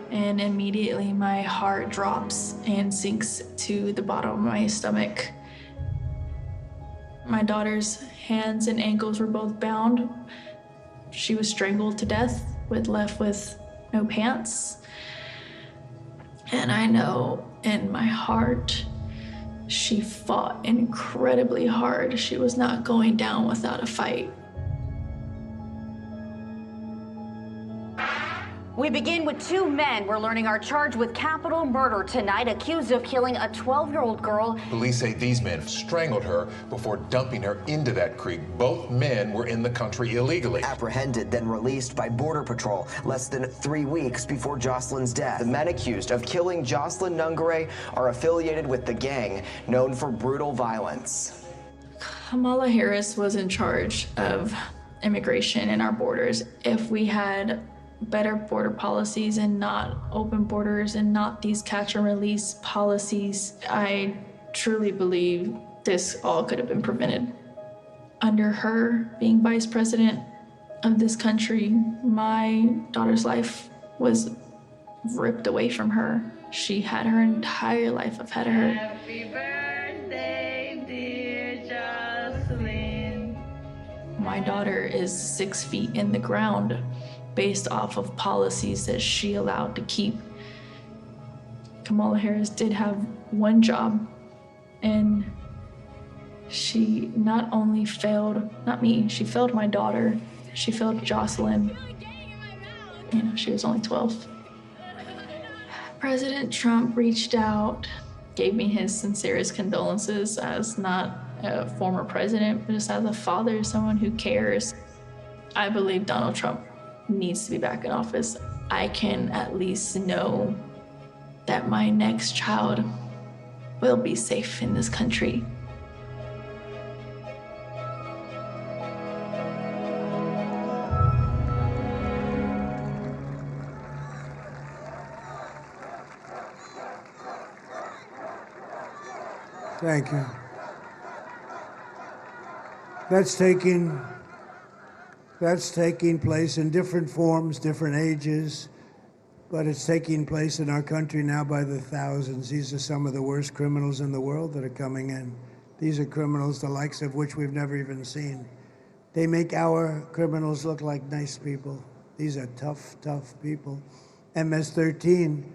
and immediately my heart drops and sinks to the bottom of my stomach. My daughter's hands and ankles were both bound. She was strangled to death, left with no pants. And I know in my heart, she fought incredibly hard. She was not going down without a fight. We begin with two men we're learning are charged with capital murder tonight, accused of killing a 12-year-old girl. Police say these men strangled her before dumping her into that creek. Both men were in the country illegally. Apprehended, then released by Border Patrol less than 3 weeks before Jocelyn's death. The men accused of killing Jocelyn Nungare are affiliated with the gang known for brutal violence. Kamala Harris was in charge of immigration in our borders. If we had better border policies and not open borders and not these catch and release policies, I truly believe this all could have been prevented. Under her being vice president of this country, my daughter's life was ripped away from her. She had her entire life ahead of her. Happy birthday, dear Jocelyn. My daughter is 6 feet in the ground based off of policies that she allowed to keep. Kamala Harris did have one job, and she not only failed, not me, she failed my daughter, she failed Jocelyn. You know, she was only 12. President Trump reached out, gave me his sincerest condolences as not a former president, but just as a father, someone who cares. I believe Donald Trump needs to be back in office. I can at least know that my next child will be safe in this country. Thank you. That's taking place in different forms, different ages, but it's taking place in our country now by the thousands. These are some of the worst criminals in the world that are coming in. These are criminals the likes of which we've never even seen. They make our criminals look like nice people. These are tough, tough people. MS-13,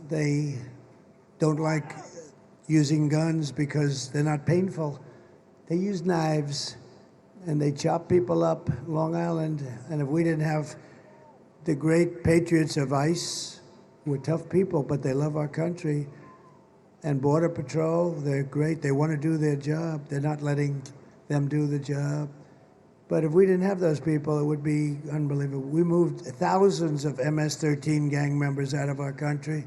they don't like using guns because they're not painful. they use knives and they chop people up, Long Island. And if we didn't have the great patriots of ICE, who are tough people, but they love our country, and Border Patrol, they're great. They want to do their job. They're not letting them do the job. But if we didn't have those people, it would be unbelievable. We moved thousands of MS-13 gang members out of our country.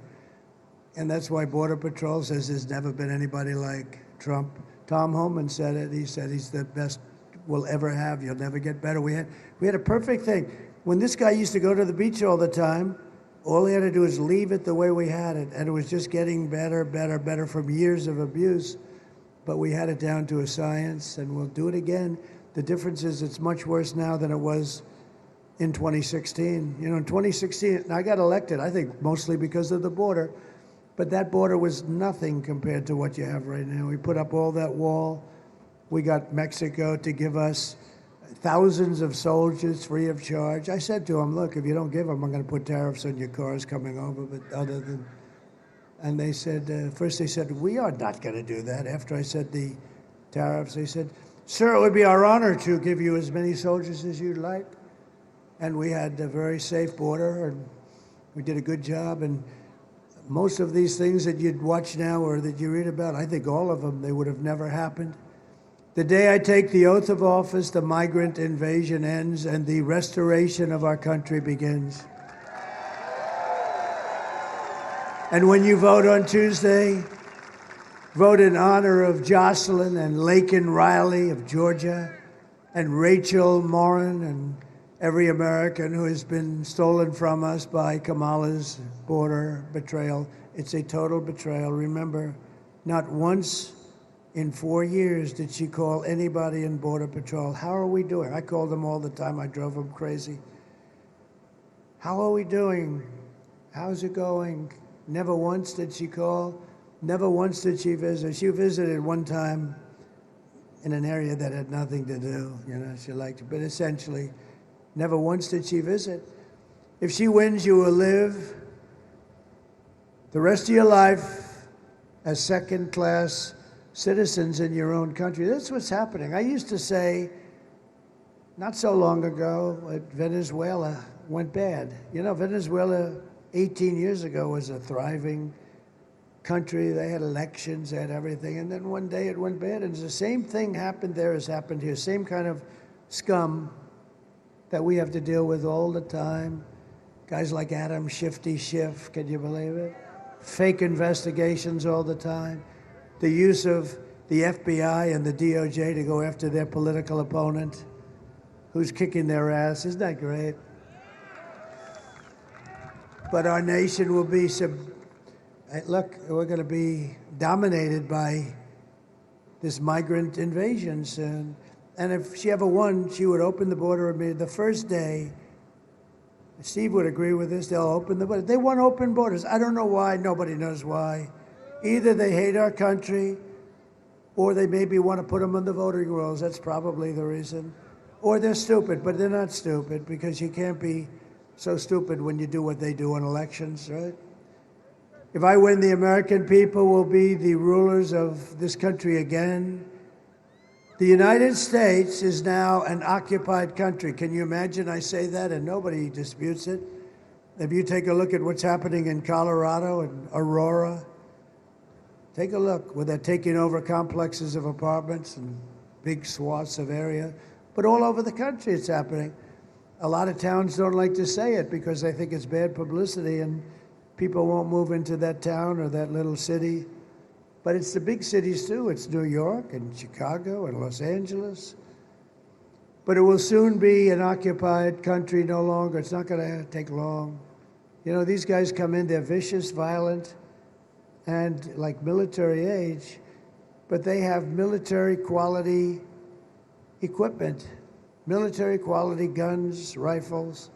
And that's why Border Patrol says there's never been anybody like Trump. Tom Homan said it. He said he's the best we'll ever have. You'll never get better. We had a perfect thing. When this guy used to go to the beach all the time, all he had to do was leave it the way we had it. And it was just getting better, better, better from years of abuse. But we had it down to a science, and we'll do it again. The difference is it's much worse now than it was in 2016. You know, in 2016, I got elected, I think, mostly because of the border. But that border was nothing compared to what you have right now. We put up all that wall. We got Mexico to give us thousands of soldiers free of charge. I said to them, look, if you don't give them, I'm going to put tariffs on your cars coming over. But other than, and they said, first they said, we are not going to do that. After I said the tariffs, they said, sir, it would be our honor to give you as many soldiers as you'd like. And we had a very safe border, and we did a good job. And most of these things that you'd watch now or that you read about, I think all of them, they would have never happened. The day I take the oath of office, the migrant invasion ends and the restoration of our country begins. And when you vote on Tuesday, vote in honor of Jocelyn and Laken Riley of Georgia and Rachel Morin and every American who has been stolen from us by Kamala's border betrayal. It's a total betrayal. Remember, not once in 4 years did she call anybody in Border Patrol. How are we doing? I called them all the time. I drove them crazy. How are we doing? How's it going? Never once did she call. Never once did she visit. She visited one time in an area that had nothing to do. You know, she liked it. But essentially, never once did she visit. If she wins, you will live the rest of your life as second-class citizens in your own country. That's what's happening. I used to say, not so long ago, Venezuela went bad. You know, Venezuela 18 years ago was a thriving country. They had elections, they had everything, and then one day it went bad. And the same thing happened there as happened here. Same kind of scum that we have to deal with all the time. Guys like Adam Shifty Schiff, can you believe it? Fake investigations all the time. The use of the FBI and the DOJ to go after their political opponent who's kicking their ass. Isn't that great? But our nation will be look, we're going to be dominated by this migrant invasion soon. And if she ever won, she would open the border immediately. The first day, Steve would agree with this, they'll open the border. They want open borders. I don't know why. Nobody knows why. Either they hate our country, or they maybe want to put them on the voting rolls. That's probably the reason. Or they're stupid, but they're not stupid, because you can't be so stupid when you do what they do in elections, right? If I win, the American people will be the rulers of this country again. The United States is now an occupied country. Can you imagine I say that and nobody disputes it? If you take a look at what's happening in Colorado and Aurora, take a look where they're taking over complexes of apartments and big swaths of area. But all over the country it's happening. A lot of towns don't like to say it because they think it's bad publicity and people won't move into that town or that little city. But it's the big cities too. It's New York and Chicago and Los Angeles. But it will soon be an occupied country no longer. It's not going to take long. You know, these guys come in, they're vicious, violent, and like military age, but they have military quality equipment, military quality guns, rifles,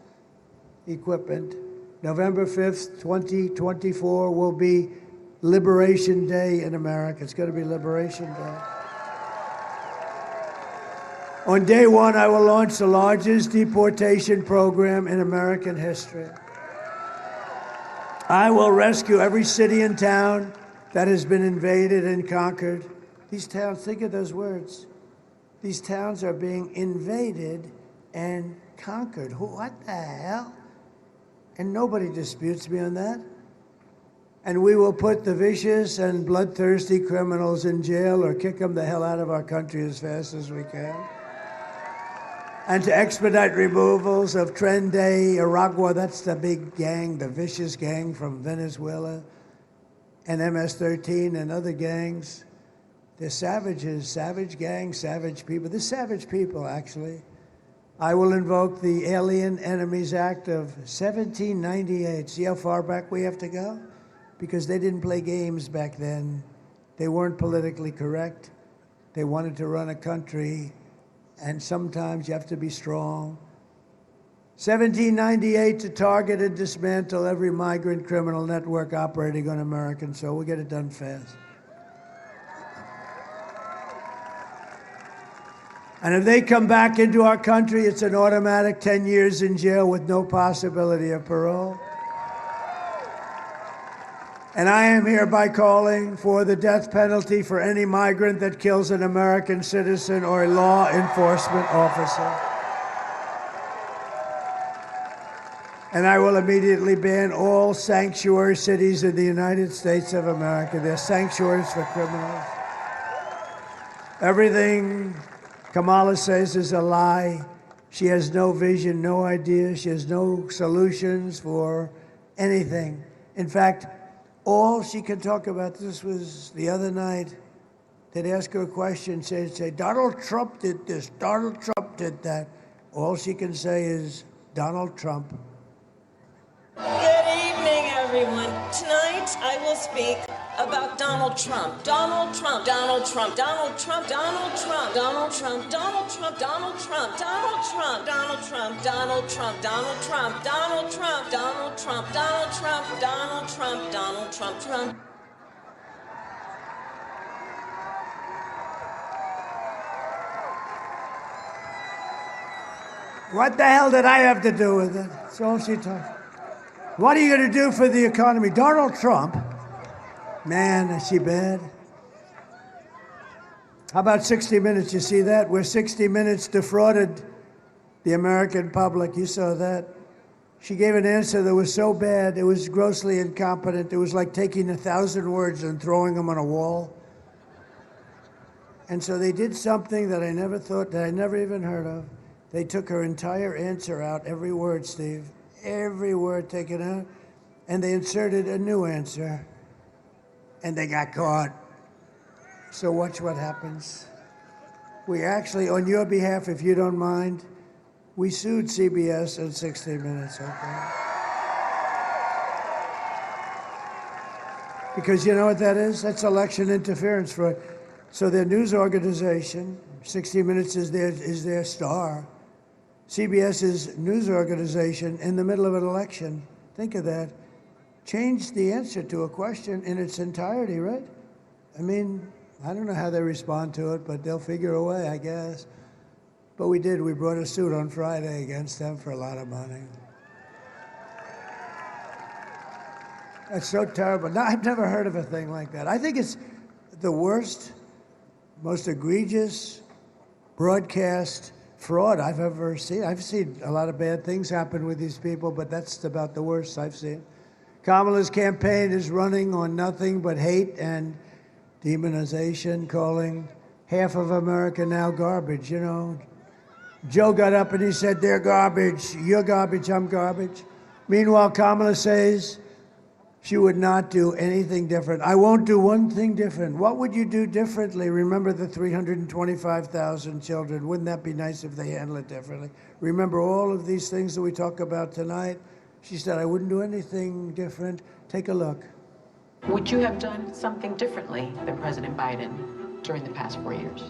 equipment. November 5th, 2024 will be Liberation Day in America. It's going to be Liberation Day. On day one, I will launch the largest deportation program in American history. I will rescue every city and town that has been invaded and conquered. These towns, think of those words. These towns are being invaded and conquered. What the hell? And nobody disputes me on that. And we will put the vicious and bloodthirsty criminals in jail or kick them the hell out of our country as fast as we can. And to expedite removals of Tren de Aragua, that's the big gang, the vicious gang from Venezuela, and MS-13 and other gangs. They're savages, savage gangs, savage people. They're savage people, actually. I will invoke the Alien Enemies Act of 1798. See how far back we have to go? Because they didn't play games back then. They weren't politically correct. They wanted to run a country, and sometimes you have to be strong. 1798 to target and dismantle every migrant criminal network operating on American soil. We'll get it done fast. And if they come back into our country, it's an automatic 10 years in jail with no possibility of parole. And I am hereby calling for the death penalty for any migrant that kills an American citizen or a law enforcement officer. And I will immediately ban all sanctuary cities in the United States of America. They're sanctuaries for criminals. Everything Kamala says is a lie. She has no vision, no idea. She has no solutions for anything. In fact, all she can talk about, this was the other night, they'd ask her a question, say, Donald Trump did this, Donald Trump did that. All she can say is, Donald Trump. Good evening, everyone. Tonight, I will speak about Donald Trump. Donald Trump, Donald Trump, Donald Trump, Donald Trump, Donald Trump, Donald Trump, Donald Trump, Donald Trump, Donald Trump, Donald Trump, Donald Trump, Donald Trump, Donald Trump, Donald Trump, Donald Trump, Donald Trump, Trump. What the hell did I have to do with it? That's all she talks. What are you going to do for the economy? Donald Trump? Man, is she bad? How about 60 Minutes? You see that? Where 60 Minutes defrauded the American public. You saw that. She gave an answer that was so bad, it was grossly incompetent. It was like taking 1,000 words and throwing them on a wall. And so they did something that I never thought, that I never even heard of. They took her entire answer out, every word, Steve. Every word taken out. And they inserted a new answer. And they got caught. So watch what happens. We actually, on your behalf, if you don't mind, we sued CBS and 60 Minutes, okay? Because you know what that is? That's election interference fraud. So their news organization, 60 Minutes is their star. CBS's news organization in the middle of an election. Think of that. Changed the answer to a question in its entirety, right? I mean, I don't know how they respond to it, but they'll figure a way, I guess. But we did. We brought a suit on Friday against them for a lot of money. That's so terrible. No, I've never heard of a thing like that. I think it's the worst, most egregious broadcast fraud I've ever seen. I've seen a lot of bad things happen with these people, but that's about the worst I've seen. Kamala's campaign is running on nothing but hate and demonization, calling half of America now garbage. You know, Joe got up and he said, they're garbage, you're garbage, I'm garbage. Meanwhile, Kamala says she would not do anything different. I won't do one thing different. What would you do differently? Remember the 325,000 children. Wouldn't that be nice if they handled it differently? Remember all of these things that we talk about tonight? She said, I wouldn't do anything different. Take a look. Would you have done something differently than President Biden during the past 4 years?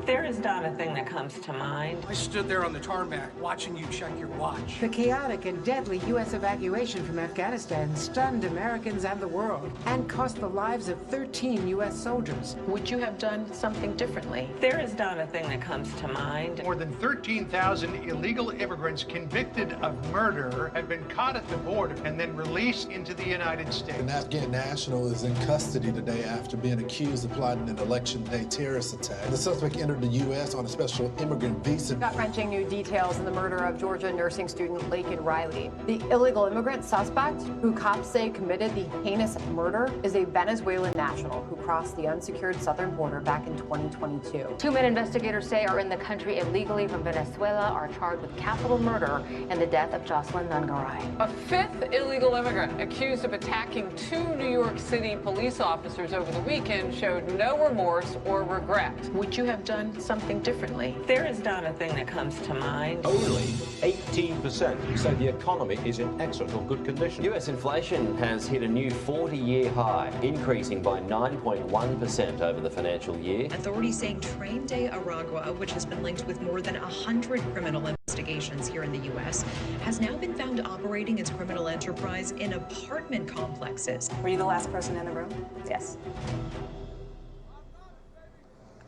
There is not a thing that comes to mind. I stood there on the tarmac watching you check your watch. The chaotic and deadly U.S. evacuation from Afghanistan stunned Americans and the world and cost the lives of 13 U.S. soldiers. Would you have done something differently? There is not a thing that comes to mind. More than 13,000 illegal immigrants convicted of murder have been caught at the border and then released into the United States. An Afghan national is in custody today after being accused of plotting an election day terrorist attack. The suspect entered the U.S. on a special immigrant visa. Gut-wrenching new details in the murder of Georgia nursing student Laken Riley. The illegal immigrant suspect, who cops say committed the heinous murder, is a Venezuelan national who crossed the unsecured southern border back in 2022. 2 men investigators say are in the country illegally from Venezuela are charged with capital murder in the death of Jocelyn Nungaray. A 5th illegal immigrant accused of attacking 2 New York City police officers over the weekend showed no remorse or regret. Would you have done something differently? There is not a thing that comes to mind. Only 18% say the economy is in excellent or good condition. US inflation has hit a new 40-year high, increasing by 9.1% over the financial year. Authorities saying Train de Aragua, which has been linked with more than 100 criminal investigations here in the U.S., has now been found operating its criminal enterprise in apartment complexes. Were you the last person in the room? Yes.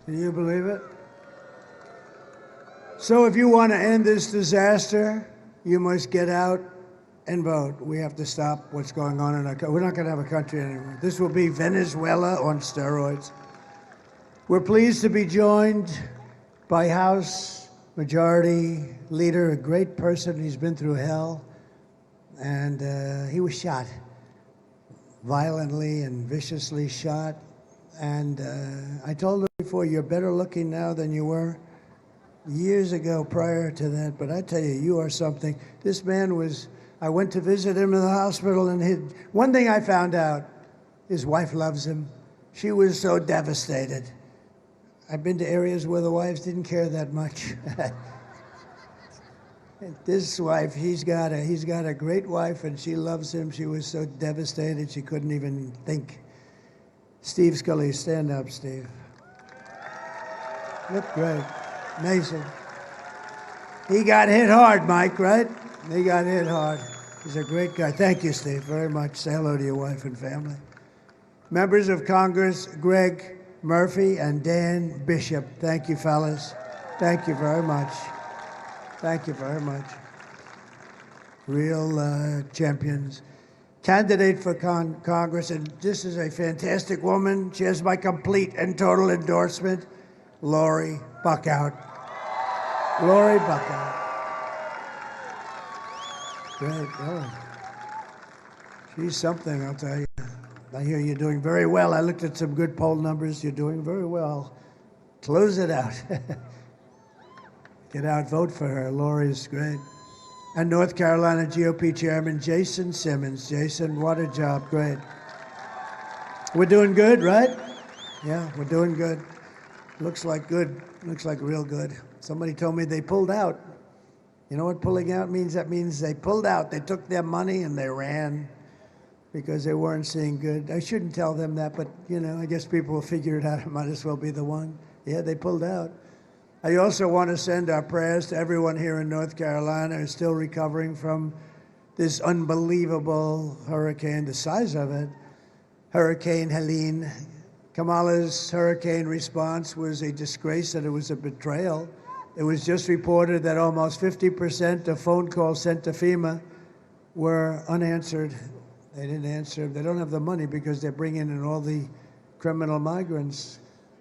Can you believe it? So if you want to end this disaster, you must get out and vote. We have to stop what's going on in our country. We're not going to have a country anymore. This will be Venezuela on steroids. We're pleased to be joined by House Majority Leader, a great person. He's been through hell, and he was shot, violently and viciously shot. And I told him before, you're better looking now than you were years ago prior to that. But I tell you, you are something. This man was, I went to visit him in the hospital, and one thing I found out, his wife loves him. She was so devastated. I've been to areas where the wives didn't care that much. This wife, he's got a great wife, and she loves him. She was so devastated she couldn't even think. Steve Scully, stand up, Steve. Look great, amazing. He got hit hard, Mike, right? He got hit hard. He's a great guy. Thank you, Steve, very much. Say hello to your wife and family. Members of Congress, Greg Murphy and Dan Bishop. Thank you, fellas. Thank you very much. Thank you very much. Real champions. Candidate for Congress, and this is a fantastic woman. She has my complete and total endorsement, Lori Buckout. Lori Buckout. Great. Oh. She's something, I'll tell you. I hear you're doing very well. I looked at some good poll numbers. You're doing very well. Close it out. Get out, vote for her. Lori's great. And North Carolina GOP Chairman Jason Simmons. Jason, what a job. Great. We're doing good, right? Yeah, we're doing good. Looks like good. Looks like real good. Somebody told me they pulled out. You know what pulling out means? That means they pulled out. They took their money and they ran because they weren't seeing good. I shouldn't tell them that, but, you know, I guess people will figure it out. It might as well be the one. Yeah, they pulled out. I also want to send our prayers to everyone here in North Carolina who's still recovering from this unbelievable hurricane, the size of it, Hurricane Helene. Kamala's hurricane response was a disgrace, and it was a betrayal. It was just reported that almost 50% of phone calls sent to FEMA were unanswered. They didn't answer. They don't have the money because they're bringing in all the criminal migrants.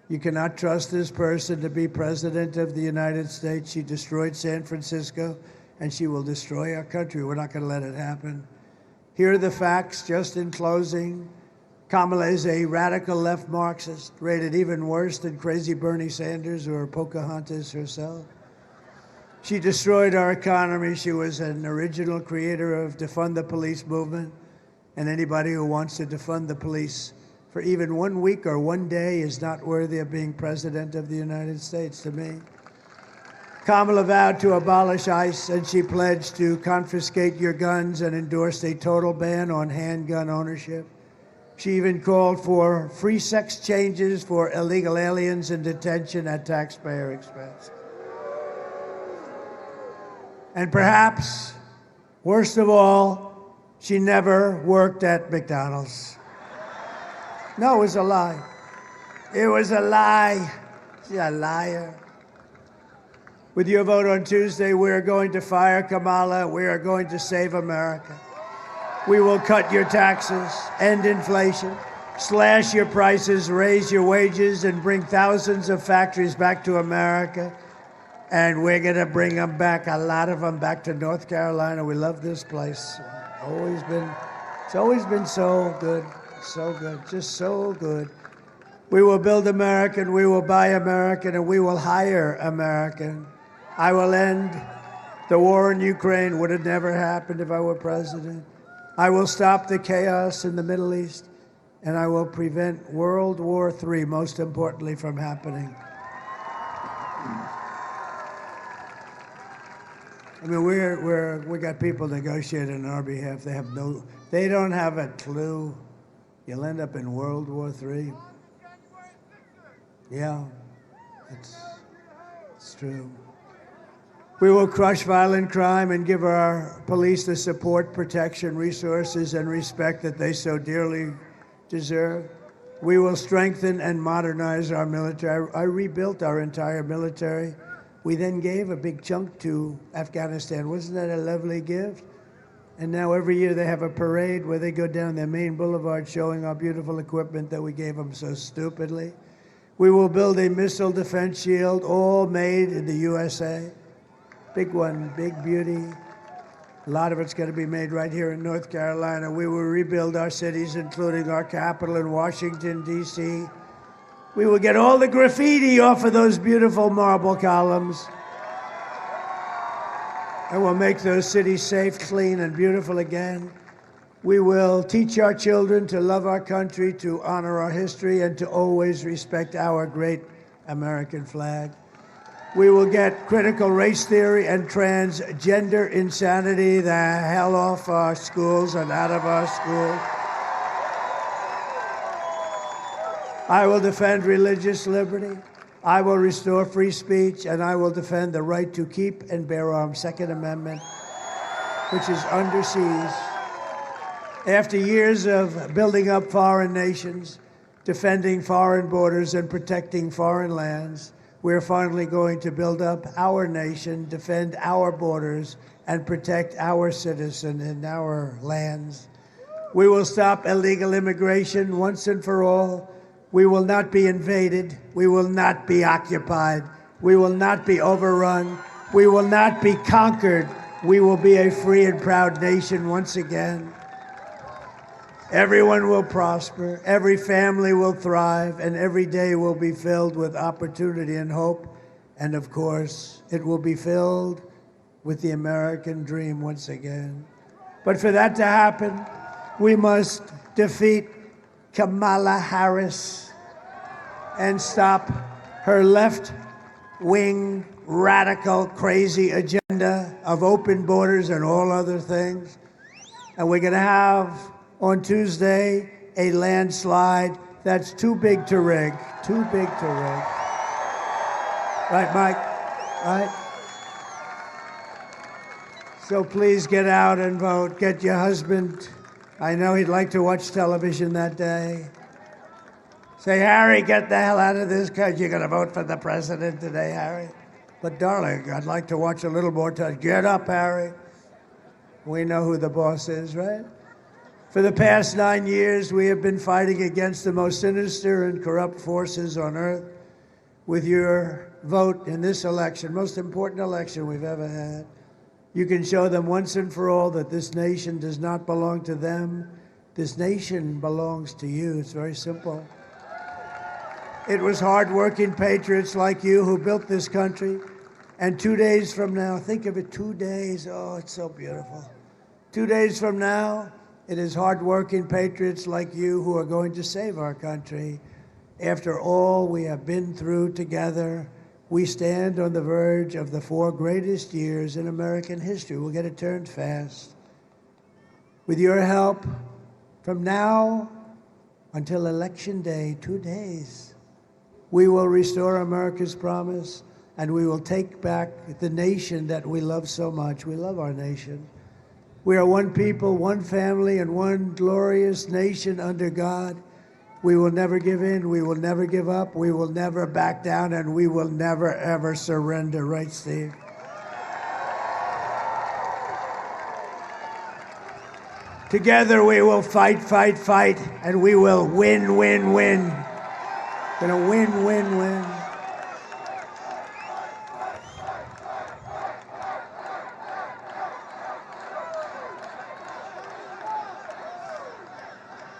You cannot trust this person to be president of the United States. She destroyed San Francisco, and she will destroy our country. We're not going to let it happen. Here are the facts, just in closing. Kamala is a radical left Marxist, rated even worse than crazy Bernie Sanders or Pocahontas herself. She destroyed our economy. She was an original creator of defund the police movement, and anybody who wants to defund the police for even 1 week or 1 day is not worthy of being president of the United States to me. Kamala vowed to abolish ICE, and she pledged to confiscate your guns and endorsed a total ban on handgun ownership. She even called for free sex changes for illegal aliens in detention at taxpayer expense. And perhaps, worst of all, she never worked at McDonald's. No, it was a lie. It was a lie. She's a liar. With your vote on Tuesday, we are going to fire Kamala. We are going to save America. We will cut your taxes, end inflation, slash your prices, raise your wages, and bring thousands of factories back to America. And we're going to bring them back, a lot of them back to North Carolina. We love this place. It's always been so good, just so good. We will build American, we will buy American, and we will hire American. I will end the war in Ukraine. Would have never happened if I were president. I will stop the chaos in the Middle East, and I will prevent World War III, most importantly, from happening. I mean, we got people negotiating on our behalf. They don't have a clue. You'll end up in World War III. Yeah, it's true. We will crush violent crime and give our police the support, protection, resources, and respect that they so dearly deserve. We will strengthen and modernize our military. I rebuilt our entire military. We then gave a big chunk to Afghanistan. Wasn't that a lovely gift? And now every year they have a parade where they go down their main boulevard showing our beautiful equipment that we gave them so stupidly. We will build a missile defense shield, all made in the USA. Big one, big beauty. A lot of it's going to be made right here in North Carolina. We will rebuild our cities, including our capital in Washington, D.C. We will get all the graffiti off of those beautiful marble columns. And we'll make those cities safe, clean, and beautiful again. We will teach our children to love our country, to honor our history, and to always respect our great American flag. We will get critical race theory and transgender insanity the hell off our schools and out of our schools. I will defend religious liberty. I will restore free speech, and I will defend the right to keep and bear arms, Second Amendment, which is under siege. After years of building up foreign nations, defending foreign borders, and protecting foreign lands, we're finally going to build up our nation, defend our borders, and protect our citizens and our lands. We will stop illegal immigration once and for all. We will not be invaded. We will not be occupied. We will not be overrun. We will not be conquered. We will be a free and proud nation once again. Everyone will prosper, every family will thrive, and every day will be filled with opportunity and hope. And of course, it will be filled with the American dream once again. But for that to happen, we must defeat Kamala Harris and stop her left-wing, radical, crazy agenda of open borders and all other things. And we're going to have on Tuesday a landslide that's too big to rig, too big to rig. Right, Mike? Right? So please get out and vote. Get your husband. I know he'd like to watch television that day. Say, Harry, get the hell out of this because you're going to vote for the president today, Harry. But darling, I'd like to watch a little more time. Get up, Harry. We know who the boss is, right? For the past 9 years, we have been fighting against the most sinister and corrupt forces on earth. With your vote in this election, most important election we've ever had, you can show them once and for all that this nation does not belong to them. This nation belongs to you. It's very simple. It was hard-working patriots like you who built this country. And 2 days from now, think of it, 2 days. Oh, it's so beautiful. 2 days from now, it is hard-working patriots like you who are going to save our country. After all we have been through together, we stand on the verge of the 4 greatest years in American history. We'll get it turned fast. With your help, from now until Election Day, 2 days, we will restore America's promise, and we will take back the nation that we love so much. We love our nation. We are one people, one family, and one glorious nation under God. We will never give in. We will never give up. We will never back down, and we will never, ever surrender. Right, Steve? Together we will fight, fight, fight, and we will win, win, win. Gonna win, win, win.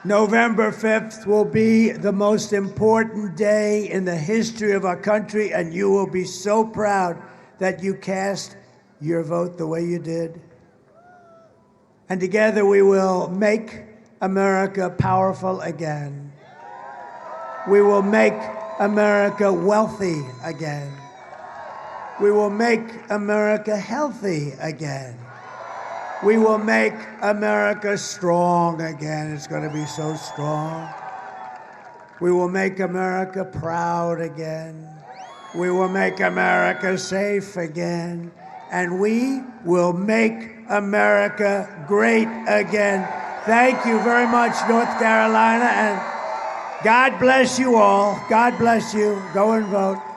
November 5th will be the most important day in the history of our country, and you will be so proud that you cast your vote the way you did. And together we will make America powerful again. We will make America wealthy again. We will make America healthy again. We will make America strong again. It's going to be so strong. We will make America proud again. We will make America safe again. And we will make America great again. Thank you very much, North Carolina, and God bless you all. God bless you. Go and vote.